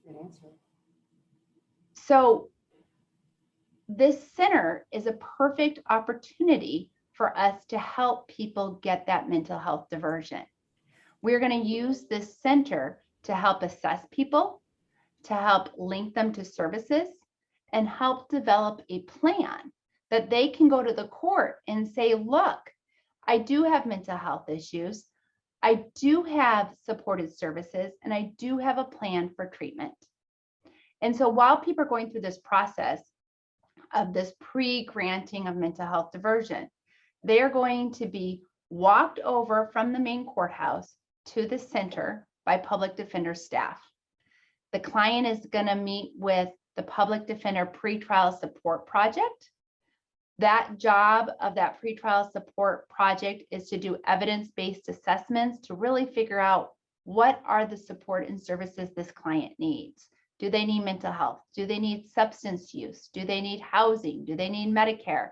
Good answer. So this center is a perfect opportunity for us to help people get that mental health diversion. We're going to use this center to help assess people, to help link them to services, and help develop a plan that they can go to the court and say, look, I do have mental health issues. I do have supported services, and I do have a plan for treatment. And so while people are going through this process of this pre-granting of mental health diversion, they are going to be walked over from the main courthouse to the center by public defender staff. The client is going to meet with the public defender pretrial support project. That job of that pretrial support project is to do evidence-based assessments to really figure out what are the support and services this client needs. Do they need mental health? Do they need substance use? Do they need housing? Do they need Medicare?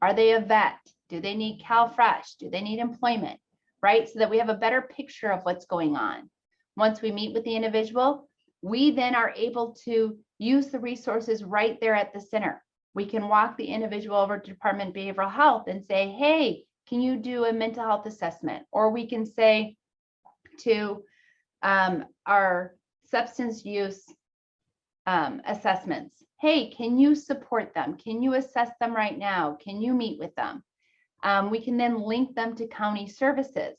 Are they a vet? Do they need CalFresh? Do they need employment? Right? So that we have a better picture of what's going on. Once we meet with the individual, we then are able to use the resources right there at the center. We can walk the individual over to Department of Behavioral Health and say, hey, can you do a mental health assessment? Or we can say to our substance use assessments, hey, can you support them? Can you assess them right now? Can you meet with them? We can then link them to county services,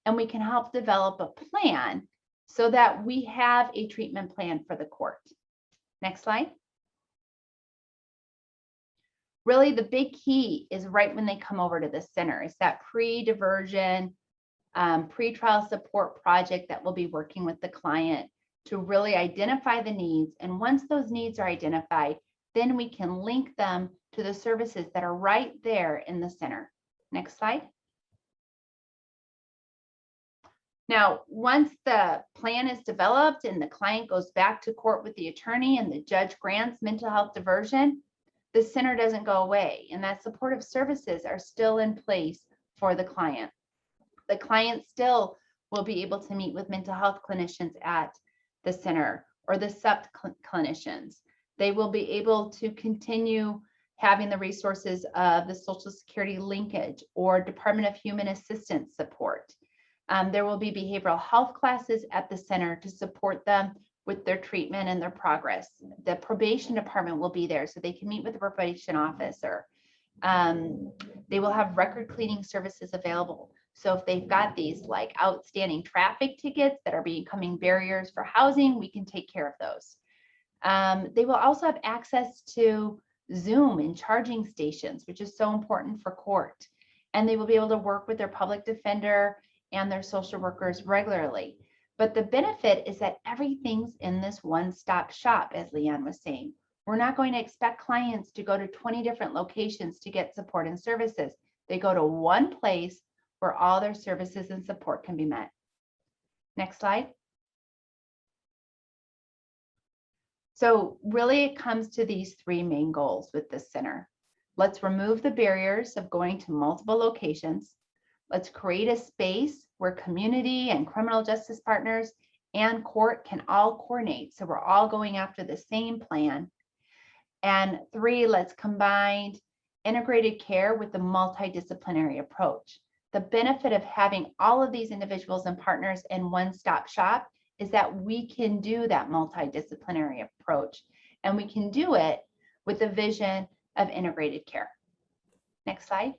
and we can help develop a plan so that we have a treatment plan for the court. Next slide. Really, the big key is right when they come over to the center. It's that pre-diversion, pretrial support project that we'll be working with the client to really identify the needs. And once those needs are identified, then we can link them to the services that are right there in the center. Next slide. Now, once the plan is developed and the client goes back to court with the attorney and the judge grants mental health diversion, the center doesn't go away, and that supportive services are still in place for the client. The client still will be able to meet with mental health clinicians at the center or the SUP clinicians. They will be able to continue having the resources of the Social Security linkage or Department of Human Assistance support. There will be behavioral health classes at the center to support them with their treatment and their progress. The probation department will be there so they can meet with the probation officer. They will have record cleaning services available. So if they've got these like outstanding traffic tickets that are becoming barriers for housing, we can take care of those. They will also have access to Zoom and charging stations, which is so important for court. And they will be able to work with their public defender and their social workers regularly. But the benefit is that everything's in this one-stop shop, as Leanne was saying. We're not going to expect clients to go to 20 different locations to get support and services. They go to one place where all their services and support can be met. Next slide. So really it comes to these three main goals with this center. Let's remove the barriers of going to multiple locations. Let's create a space where community and criminal justice partners and court can all coordinate. So we're all going after the same plan. And three, let's combine integrated care with the multidisciplinary approach. The benefit of having all of these individuals and partners in one-stop shop is that we can do that multidisciplinary approach, and we can do it with the vision of integrated care. Next slide.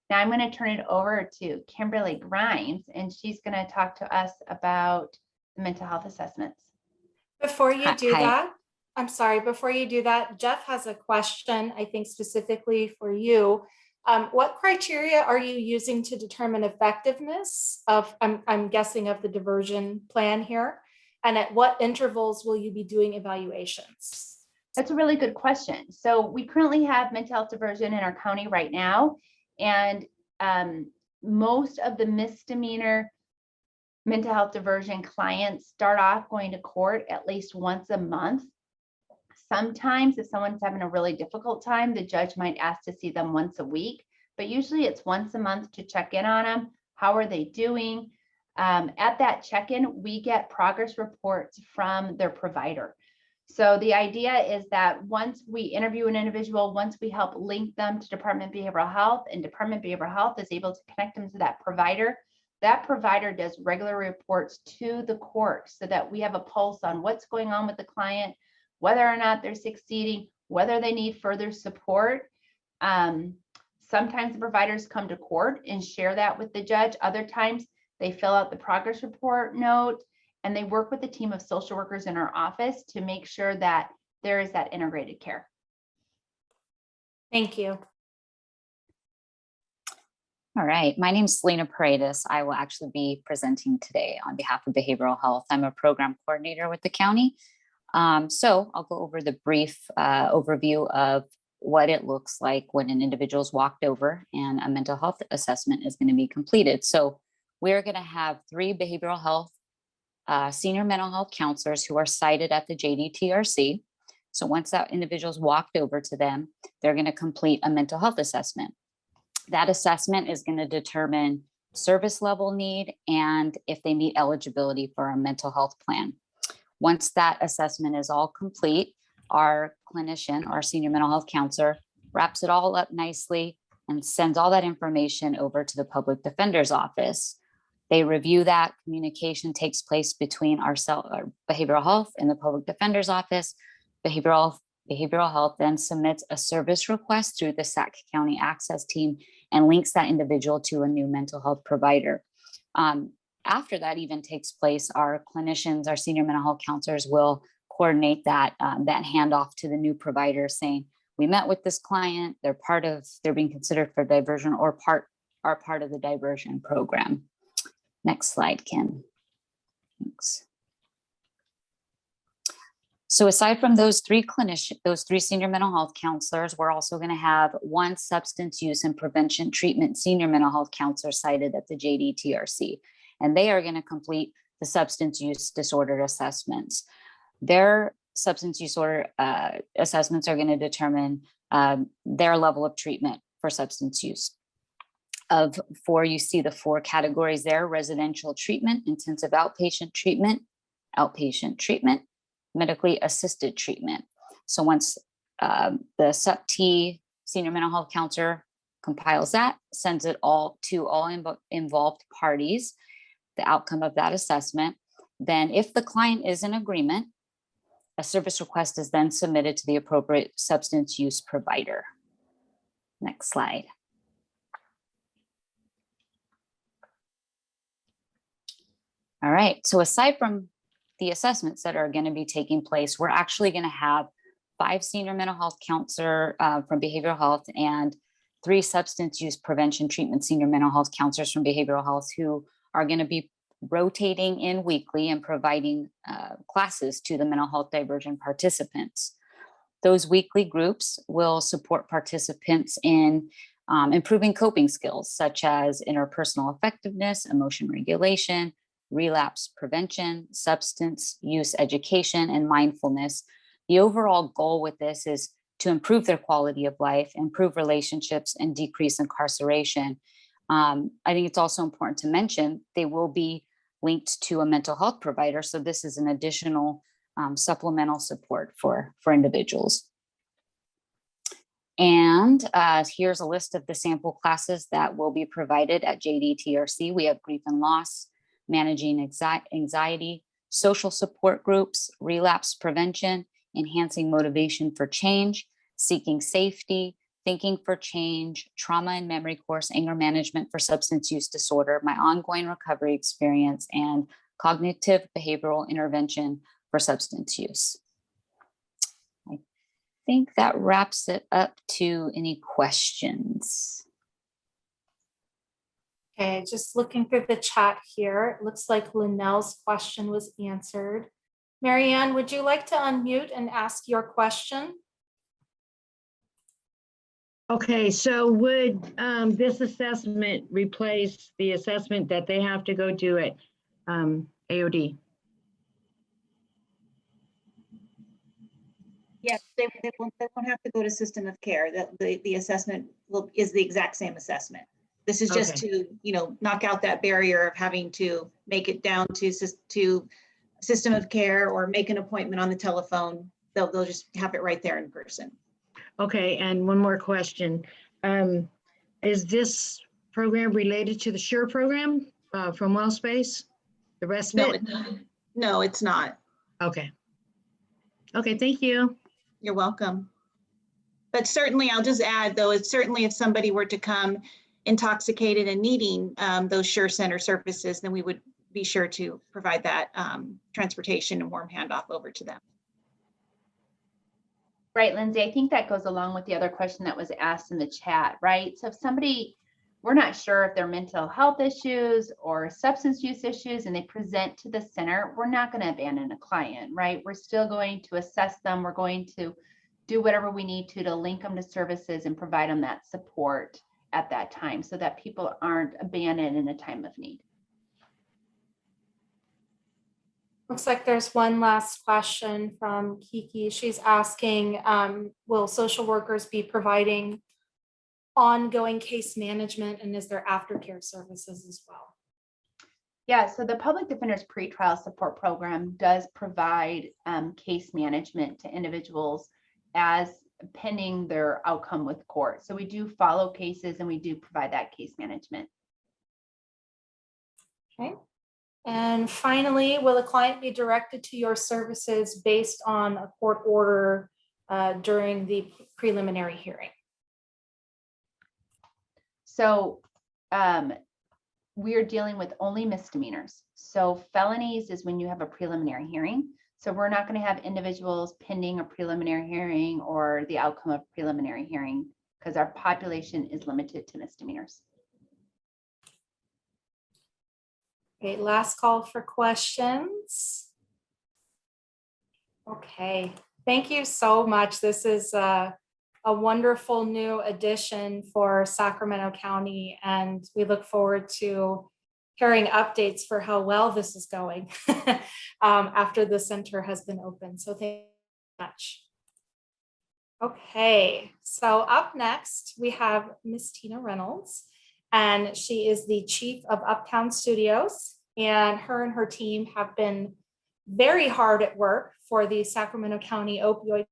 Now I'm going to turn it over to Kimberly Grimes, and she's going to talk to us about the mental health assessments. Before you do Hi. that, I'm sorry, before you do that, Jeff has a question, I think specifically for you. What criteria are you using to determine effectiveness of, I'm guessing, of the diversion plan here? And at what intervals will you be doing evaluations? That's a really good question. So we currently have mental health diversion in our county right now, and most of the misdemeanor mental health diversion clients start off going to court at least once a month. Sometimes if someone's having a really difficult time, the judge might ask to see them once a week, but usually it's once a month to check in on them. How are they doing? At that check-in, we get progress reports from their provider. So the idea is that once we interview an individual, once we help link them to Department of Behavioral Health, and Department of Behavioral Health is able to connect them to that provider does regular reports to the court so that we have a pulse on what's going on with the client, whether or not they're succeeding, whether they need further support. Sometimes the providers come to court and share that with the judge. Other times they fill out the progress report note and they work with the team of social workers in our office to make sure that there is that integrated care. Thank you. All right, my name is Selena Paredes. I will actually be presenting today on behalf of behavioral health. I'm a program coordinator with the county. So I'll go over the brief overview of what it looks like when an individual's walked over and a mental health assessment is going to be completed. So we're going to have 3 behavioral health senior mental health counselors who are cited at the JDTRC. So once that individual's walked over to them, they're going to complete a mental health assessment. That assessment is going to determine service level need and if they meet eligibility for a mental health plan. Once that assessment is all complete, our clinician, our senior mental health counselor, wraps it all up nicely and sends all that information over to the public defender's office. They review that. Communication takes place between our behavioral health and the public defender's office. Behavioral health then submits a service request through the Sac County Access Team and links that individual to a new mental health provider. After that even takes place, our clinicians, our senior mental health counselors will coordinate that handoff to the new provider, saying, we met with this client, they're being considered for diversion or are part of the diversion program. Next slide, Ken. Thanks. So aside from those 3 senior mental health counselors, we're also going to have 1 substance use and prevention treatment senior mental health counselor cited at the JDTRC, and they are going to complete the substance use disorder assessments. Their substance use disorder assessments are going to determine their level of treatment for substance use. You see the 4 categories there: residential treatment, intensive outpatient treatment, medically assisted treatment. So once the sub-T senior mental health counselor compiles that, sends it all to all involved parties, the outcome of that assessment, then if the client is in agreement, a service request is then submitted to the appropriate substance use provider. Next slide. All right, so aside from the assessments that are going to be taking place, we're actually going to have 5 senior mental health counselor from behavioral health and 3 substance use prevention treatment senior mental health counselors from behavioral health who are going to be rotating in weekly and providing classes to the mental health diversion participants. Those weekly groups will support participants in improving coping skills such as interpersonal effectiveness, emotion regulation, relapse prevention, substance use education, and mindfulness. The overall goal with this is to improve their quality of life, improve relationships, and decrease incarceration. I think it's also important to mention they will be linked to a mental health provider. So this is an additional supplemental support for individuals. And here's a list of the sample classes that will be provided at JDTRC. We have grief and loss, managing anxiety, social support groups, relapse prevention, enhancing motivation for change, seeking safety, thinking for change, trauma and memory course, anger management for substance use disorder, my ongoing recovery experience, and cognitive behavioral intervention for substance use. I think that wraps it up to any questions. Okay, just looking through the chat here. It looks like Linnell's question was answered. Marianne, would you like to unmute and ask your question? Okay, so would this assessment replace the assessment that they have to go do at AOD? Yes, they won't have to go to system of care. The assessment is the exact same assessment. This is just to, knock out that barrier of having to make it down to system of care or make an appointment on the telephone. They'll just have it right there in person. Okay, and one more question. Is this program related to the SURE program from WellSpace? The rest of it? No, it's not. Okay. Okay, thank you. You're welcome. But certainly, I'll just add, though, it's certainly if somebody were to come intoxicated and needing those SURE Center services, then we would be sure to provide that transportation and warm handoff over to them. Right, Lindsay, I think that goes along with the other question that was asked in the chat, right? So if somebody we're not sure if they're mental health issues or substance use issues and they present to the center, we're not going to abandon a client, right? We're still going to assess them. We're going to do whatever we need to link them to services and provide them that support at that time so that people aren't abandoned in a time of need. Looks like there's one last question from Kiki. She's asking, will social workers be providing ongoing case management, and is there aftercare services as well? Yeah, so the Public Defender's Pretrial Support Program does provide case management to individuals as pending their outcome with court. So we do follow cases and we do provide that case management. Okay. And finally, will a client be directed to your services based on a court order during the preliminary hearing? So we are dealing with only misdemeanors. So felonies is when you have a preliminary hearing. So we're not going to have individuals pending a preliminary hearing or the outcome of preliminary hearing because our population is limited to misdemeanors. Okay, last call for questions. Okay, thank you so much. This is a wonderful new addition for Sacramento County, and we look forward to hearing updates for how well this is going after the center has been open. So thank you very much. Okay, so up next, we have Miss Tina Reynolds, and she is the chief of Uptown Studios, and her team have been very hard at work for the Sacramento County Opioid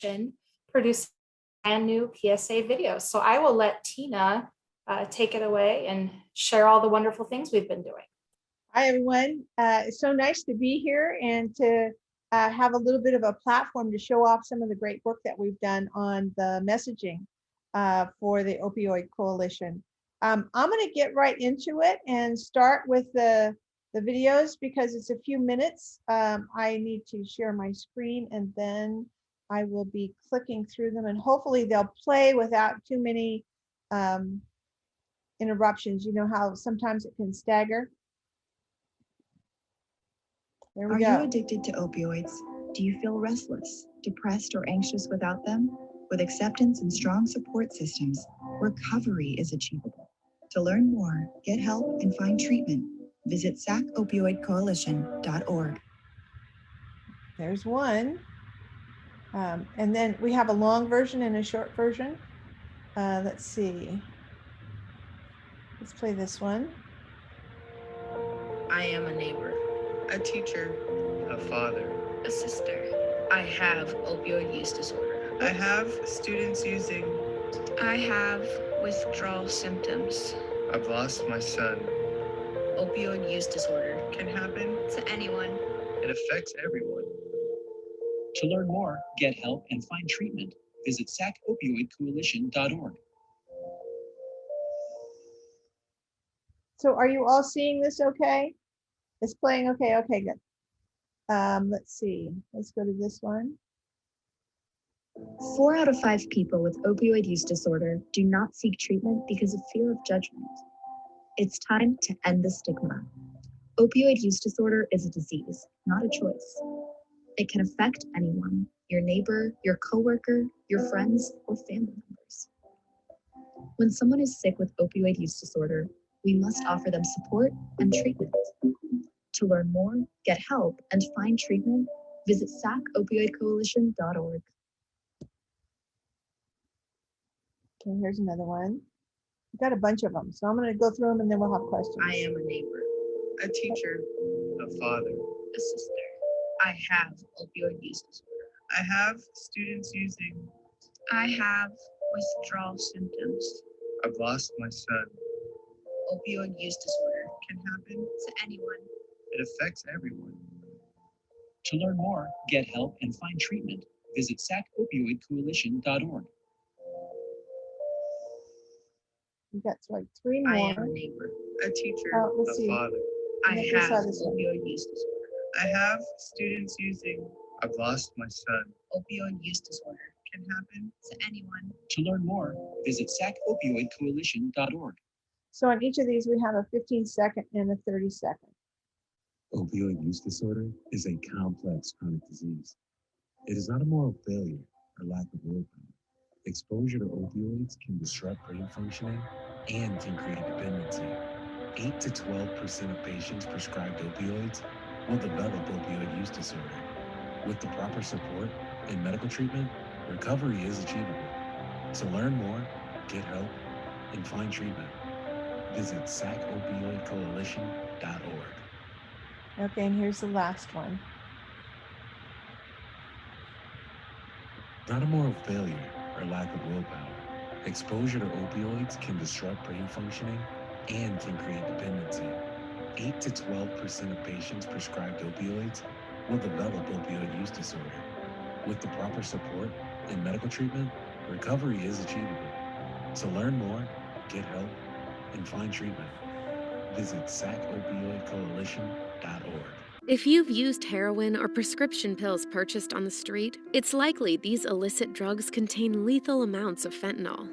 Coalition, producing brand new PSA videos. So I will let Tina take it away and share all the wonderful things we've been doing. Hi, everyone. It's so nice to be here and to have a little bit of a platform to show off some of the great work that we've done on the messaging for the Opioid Coalition. I'm going to get right into it and start with the videos because it's a few minutes. I need to share my screen and then I will be clicking through them and hopefully they'll play without too many interruptions. You know how sometimes it can stagger. There we Are go. you addicted to opioids? Do you feel restless, depressed, or anxious without them? With acceptance and strong support systems, recovery is achievable. To learn more, get help, and find treatment, visit sacopioidcoalition.org. There's one. And then we have a long version and a short version. Let's see. Let's play this one. I am a neighbor, a teacher, a father, a sister. I have opioid use disorder. I have students using. I have withdrawal symptoms. I've lost my son. Opioid use disorder Can happen to anyone. It affects everyone. To learn more, get help, and find treatment, visit sacopioidcoalition.org. So are you all seeing this okay? It's playing okay. Okay, good. Let's see. Let's go to this one. 4 out of 5 people with opioid use disorder do not seek treatment because of fear of judgment. It's time to end the stigma. Opioid use disorder is a disease, not a choice. It can affect anyone, your neighbor, your coworker, your friends, or family members. When someone is sick with opioid use disorder, we must offer them support and treatment. To learn more, get help, and find treatment, visit sacopioidcoalition.org. Okay, here's another one. We've got a bunch of them, so I'm going to go through them and then we'll have questions. I am a neighbor, A teacher, a father. a sister. I have opioid use disorder. I have students using. I have withdrawal symptoms. I've lost my son. Opioid use disorder Can happen to anyone. It affects everyone. To learn more, get help, and find treatment, visit sacopioidcoalition.org. We've got like 3 I more. am a neighbor. A teacher, Let's a see. father. I Yeah, we saw have this one. opioid use disorder. I have students using. I've lost my son. Opioid use disorder Can happen to anyone. To learn more, visit sacopioidcoalition.org. So on each of these, we have a 15-second and a 30-second. Opioid use disorder is a complex chronic disease. It is not a moral failure or lack of willpower. Exposure to opioids can disrupt brain functioning and can create dependency. 8 to 12% of patients prescribed opioids will develop opioid use disorder. With the proper support and medical treatment, recovery is achievable. To learn more, get help, and find treatment, visit sacopioidcoalition.org. Okay, and here's the last one. Not a moral failure or lack of willpower. Exposure to opioids can disrupt brain functioning and can create dependency. 8 to 12% of patients prescribed opioids will develop opioid use disorder. With the proper support and medical treatment, recovery is achievable. To learn more, get help, and find treatment, visit sacopioidcoalition.org. If you've used heroin or prescription pills purchased on the street, it's likely these illicit drugs contain lethal amounts of fentanyl.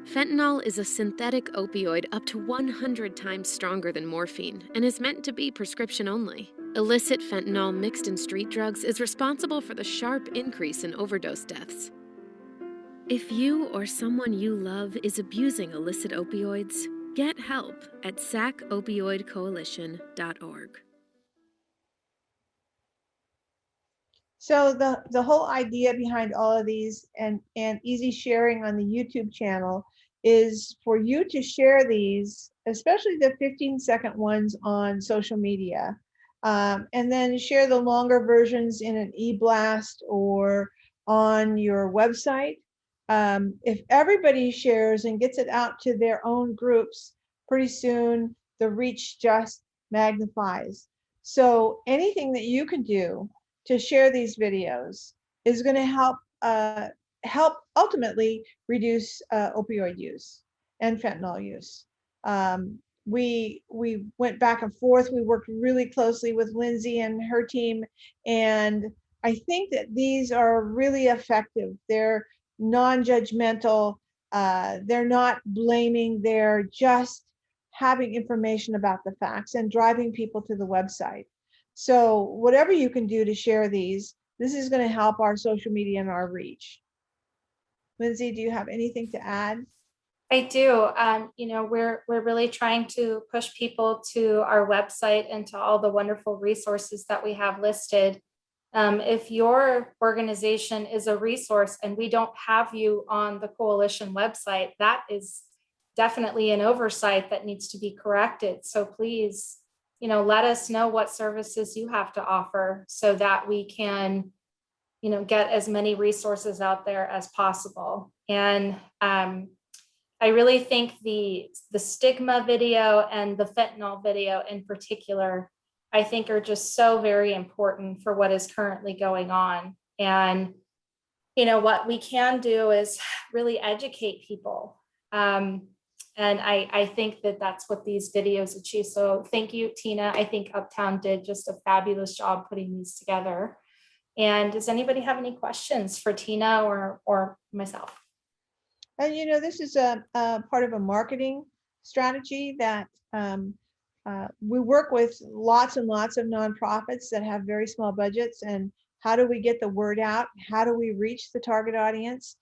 Fentanyl is a synthetic opioid up to 100 times stronger than morphine and is meant to be prescription only. Illicit fentanyl mixed in street drugs is responsible for the sharp increase in overdose deaths. If you or someone you love is abusing illicit opioids, get help at sacopioidcoalition.org. So the whole idea behind all of these and easy sharing on the YouTube channel is for you to share these, especially the 15-second ones on social media, and then share the longer versions in an e-blast or on your website. If everybody shares and gets it out to their own groups, pretty soon the reach just magnifies. So anything that you can do to share these videos is going to help ultimately reduce opioid use and fentanyl use. We went back and forth. We worked really closely with Lindsay and her team, and I think that these are really effective. They're non-judgmental. They're not blaming. They're just having information about the facts and driving people to the website. So whatever you can do to share these, this is going to help our social media and our reach. Lindsay, do you have anything to add? I do. We're really trying to push people to our website and to all the wonderful resources that we have listed. If your organization is a resource and we don't have you on the coalition website, that is definitely an oversight that needs to be corrected. So please, let us know what services you have to offer so that we can, get as many resources out there as possible. And I really think the stigma video and the fentanyl video in particular, I think are just so very important for what is currently going on. And, what we can do is really educate people. And I think that that's what these videos achieve. So thank you, Tina. I think Uptown did just a fabulous job putting these together. And does anybody have any questions for Tina or myself? And this is a part of a marketing strategy that we work with lots and lots of nonprofits that have very small budgets. And how do we get the word out? How do we reach the target audience?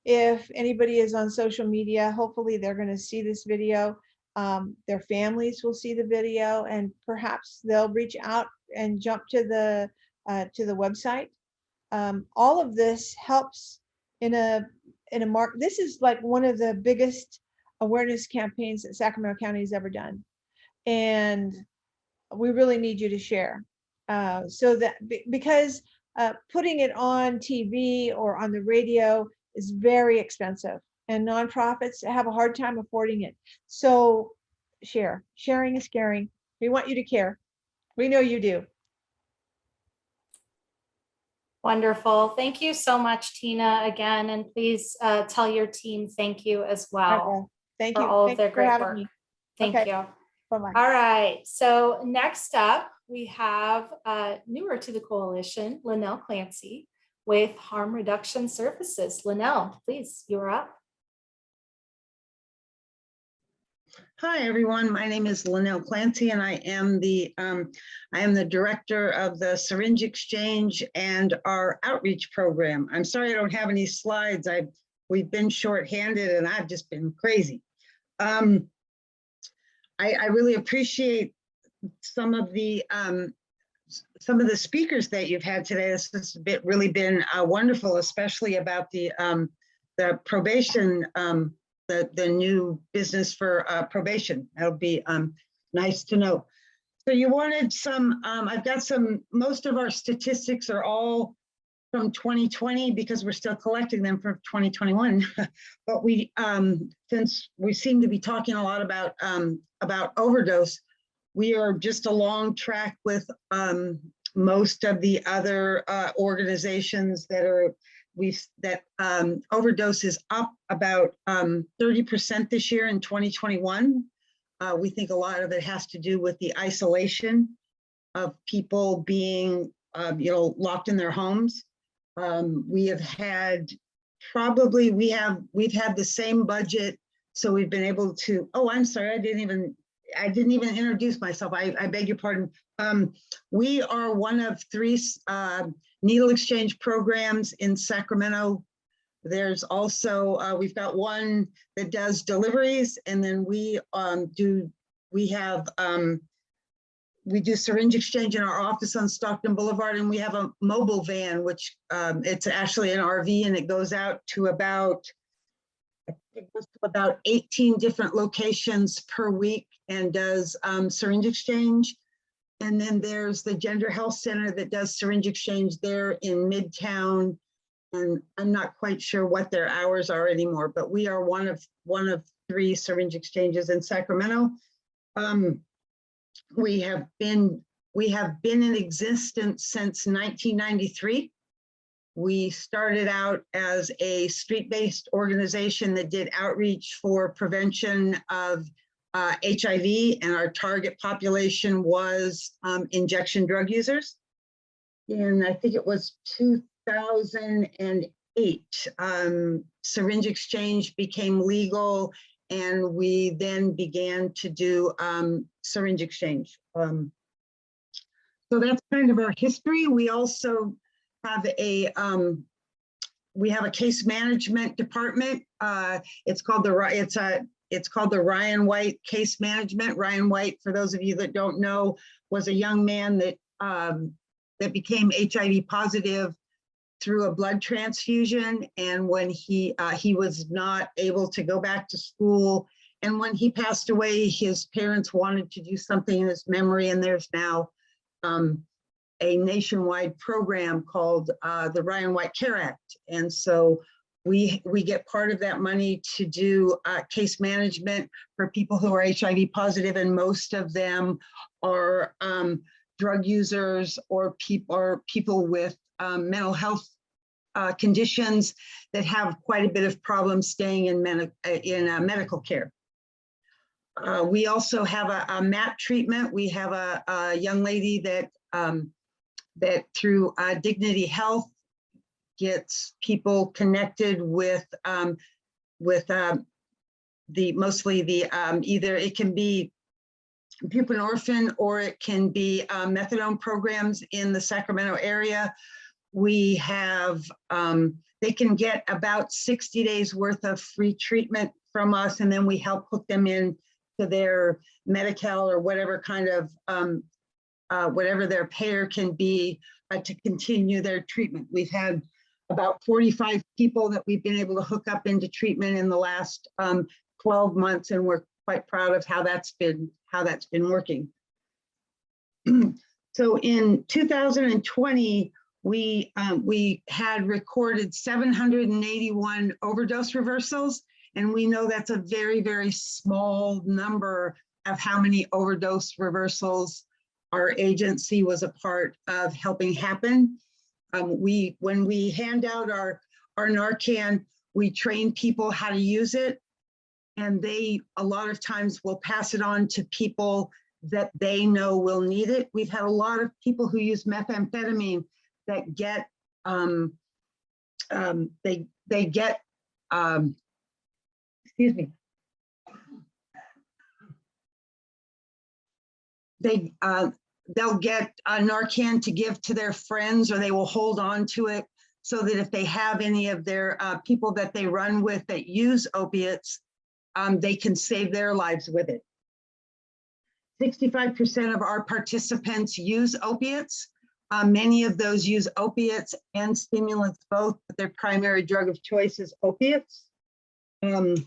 If anybody is on social media, hopefully they're going to see this video. Their families will see the video, and perhaps they'll reach out and jump to the website. All of this helps in a mark. This is like one of the biggest awareness campaigns that Sacramento County has ever done, and we really need you to share. So that because putting it on TV or on the radio is very expensive, and nonprofits have a hard time affording it. So sharing is caring. We want you to care. We know you do. Wonderful. Thank you so much, Tina, again. And please tell your team thank you as well. Thank for you. all of Thank their you for great having work. me. Thank Okay. you. Bye-bye. All right. So next up, we have newer to the coalition, Linnell Clancy with Harm Reduction Services. Linnell, please, you're up. Hi, everyone. My name is Linnell Clancy, and I am the director of the Syringe Exchange and our outreach program. I'm sorry I don't have any slides. We've been shorthanded, and I've just been crazy. I really appreciate some of the speakers that you've had today. This has really been wonderful, especially about the probation. The new business for probation. That'll be nice to know. So you wanted some, I've got some, most of our statistics are all from 2020 because we're still collecting them for 2021. But we, since we seem to be talking a lot about overdose, we are just along track with most of the other organizations that are Overdose is up about 30% this year in 2021. We think a lot of it has to do with the isolation of people being, locked in their homes. We have had we've had the same budget, so we've been able to. Oh, I'm sorry, I didn't even introduce myself. I beg your pardon. We are one of 3 needle exchange programs in Sacramento. There's also, we've got one that does deliveries, and then we do syringe exchange in our office on Stockton Boulevard, and we have a mobile van, which it's actually an RV, and it goes out to about 18 different locations per week and does syringe exchange. And then there's the Gender Health Center that does syringe exchange there in Midtown. And I'm not quite sure what their hours are anymore, but we are one of 3 syringe exchanges in Sacramento. We have been in existence since 1993. We started out as a street-based organization that did outreach for prevention of HIV, and our target population was injection drug users. And I think it was 2008, syringe exchange became legal, and we then began to do syringe exchange. So that's kind of our history. We also have a case management department. It's called the Ryan White Case Management. Ryan White, for those of you that don't know, was a young man that that became HIV positive through a blood transfusion. And when he was not able to go back to school, and when he passed away, his parents wanted to do something in his memory, and there's now a nationwide program called the Ryan White Care Act. And so we get part of that money to do case management for people who are HIV positive, and most of them are drug users or people with mental health conditions that have quite a bit of problems staying in medical care. We also have a MAP treatment. We have a young lady that through Dignity Health gets people connected with mostly the either it can be buprenorphine or it can be methadone programs in the Sacramento area. We have they can get about 60 days worth of free treatment from us, and then we help hook them in to their Medi-Cal or whatever kind of whatever their payer can be to continue their treatment. We've had about 45 people that we've been able to hook up into treatment in the last 12 months, and we're quite proud of how that's been working. So in 2020, we had recorded 781 overdose reversals, and we know that's a very, very small number of how many overdose reversals our agency was a part of helping happen. When we hand out our Narcan, we train people how to use it, and they a lot of times will pass it on to people that they know will need it. We've had a lot of people who use methamphetamine that get excuse me. they'll get Narcan to give to their friends, or they will hold on to it so that if they have any of their people that they run with that use opiates, they can save their lives with it. 65% of our participants use opiates. Many of those use opiates and stimulants both, but their primary drug of choice is opiates. In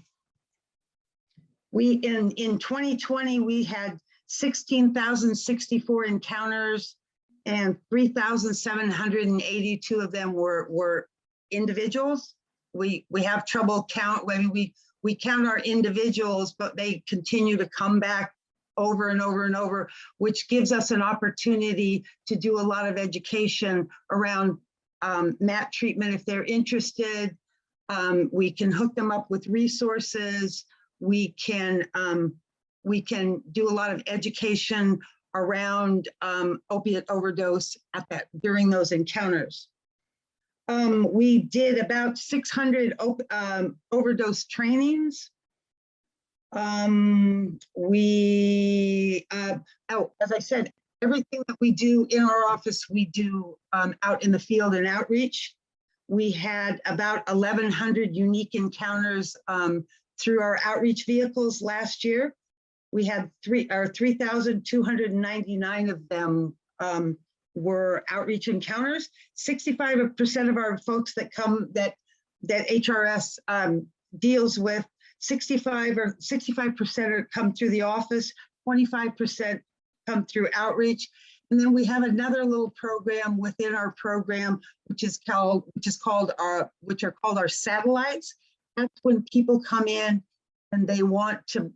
2020, we had 16,064 encounters, and 3,782 of them were individuals. We have trouble count. We count our individuals, but they continue to come back over and over and over, which gives us an opportunity to do a lot of education around MAT treatment. If they're interested, we can hook them up with resources. We can do a lot of education around opiate overdose during those encounters. We did about 600 overdose trainings. As I said, everything that we do in our office, we do out in the field and outreach. We had about 1,100 unique encounters through our outreach vehicles last year. We had 3,299 of them were outreach encounters. 65% of our folks that come that HRS deals with, 65% come through the office, 25% come through outreach. And then we have another little program within our program, which are called our satellites. That's when people come in and they want to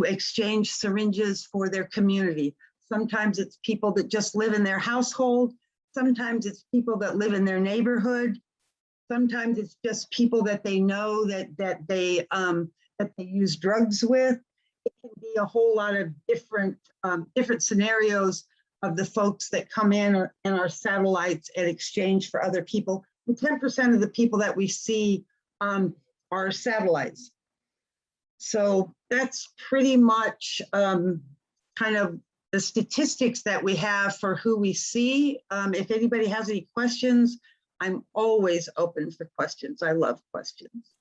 exchange syringes for their community. Sometimes it's people that just live in their household. Sometimes it's people that live in their neighborhood. Sometimes it's just people that they know that they use drugs with. It can be a whole lot of different scenarios of the folks that come in our satellites and exchange for other people. And 10% of the people that we see are satellites. So that's pretty much kind of the statistics that we have for who we see. If anybody has any questions, I'm always open for questions. I love questions.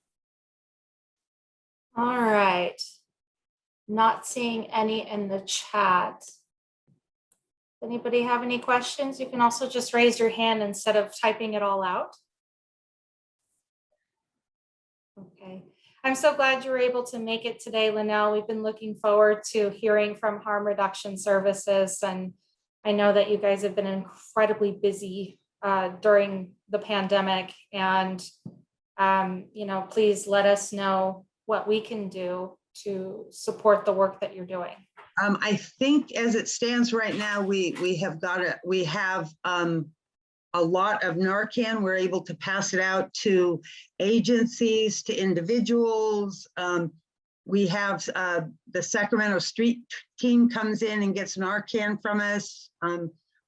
All right. Not seeing any in the chat. Anybody have any questions? You can also just raise your hand instead of typing it all out. Okay. I'm so glad you were able to make it today, Linnell. We've been looking forward to hearing from Harm Reduction Services, and I know that you guys have been incredibly busy during the pandemic, and please let us know what we can do to support the work that you're doing. I think as it stands right now, we have a lot of Narcan. We're able to pass it out to agencies, to individuals. We have the Sacramento street team comes in and gets Narcan from us.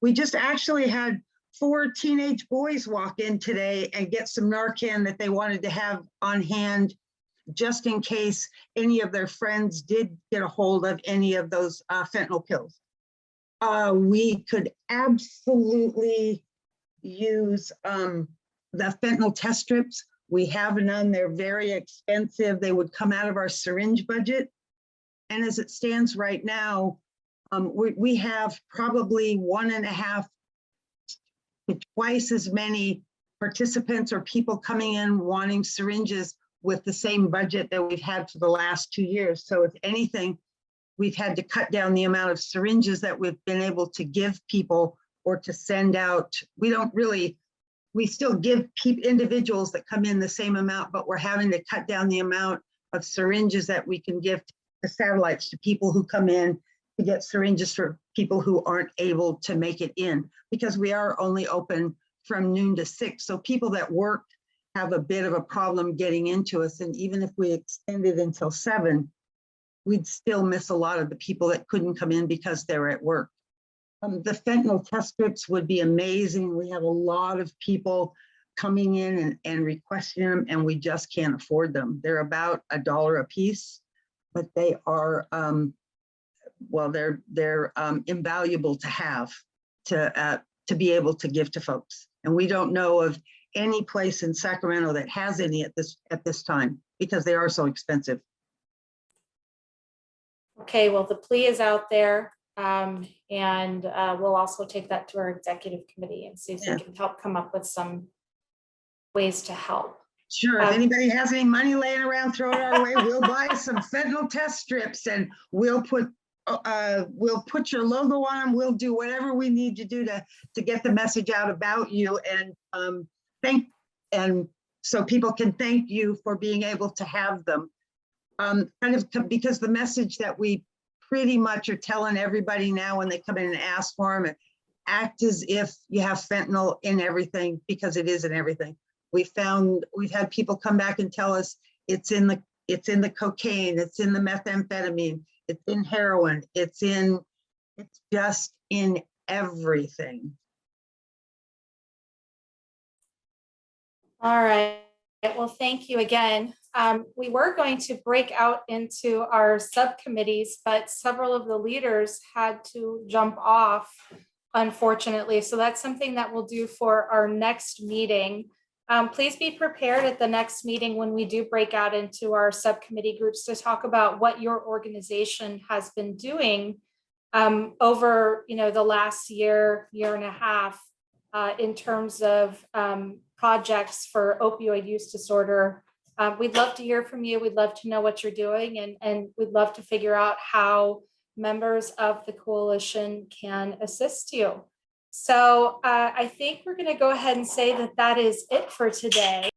We just actually had 4 teenage boys walk in today and get some Narcan that they wanted to have on hand, just in case any of their friends did get a hold of any of those fentanyl pills. We could absolutely use the fentanyl test strips. We have none. They're very expensive. They would come out of our syringe budget. And as it stands right now, we have probably 1.5 to twice as many participants or people coming in wanting syringes with the same budget that we've had for the last 2 years. So if anything, we've had to cut down the amount of syringes that we've been able to give people or to send out. We still give individuals that come in the same amount, but we're having to cut down the amount of syringes that we can give to satellites, to people who come in to get syringes for people who aren't able to make it in, because we are only open from noon to 6. So people that work have a bit of a problem getting into us. And even if we extended until 7, we'd still miss a lot of the people that couldn't come in because they're at work. The fentanyl test strips would be amazing. We have a lot of people coming in and requesting them, and we just can't afford them. They're about $1 a piece, but they are well, they're invaluable to have to be able to give to folks. And we don't know of any place in Sacramento that has any at this time because they are so expensive. Okay, well, the plea is out there. And we'll also take that to our executive committee and see if we can help come up with some ways to help. Sure, if anybody has any money laying around, throw it our way. We'll buy some fentanyl test strips and we'll put your logo on them. We'll do whatever we need to do to get the message out about you and so people can thank you for being able to have them. Because the message that we pretty much are telling everybody now when they come in and ask for them, act as if you have fentanyl in everything, because it is in everything. We've had people come back and tell us it's in the cocaine, it's in the methamphetamine, it's in heroin, it's just in everything. All right, well, thank you again. We were going to break out into our subcommittees, but several of the leaders had to jump off, unfortunately. So that's something that we'll do for our next meeting. Please be prepared at the next meeting when we do break out into our subcommittee groups to talk about what your organization has been doing over the last year and a half in terms of projects for opioid use disorder. We'd love to hear from you. We'd love to know what you're doing, and we'd love to figure out how members of the coalition can assist you. So I think we're going to go ahead and say that is it for today.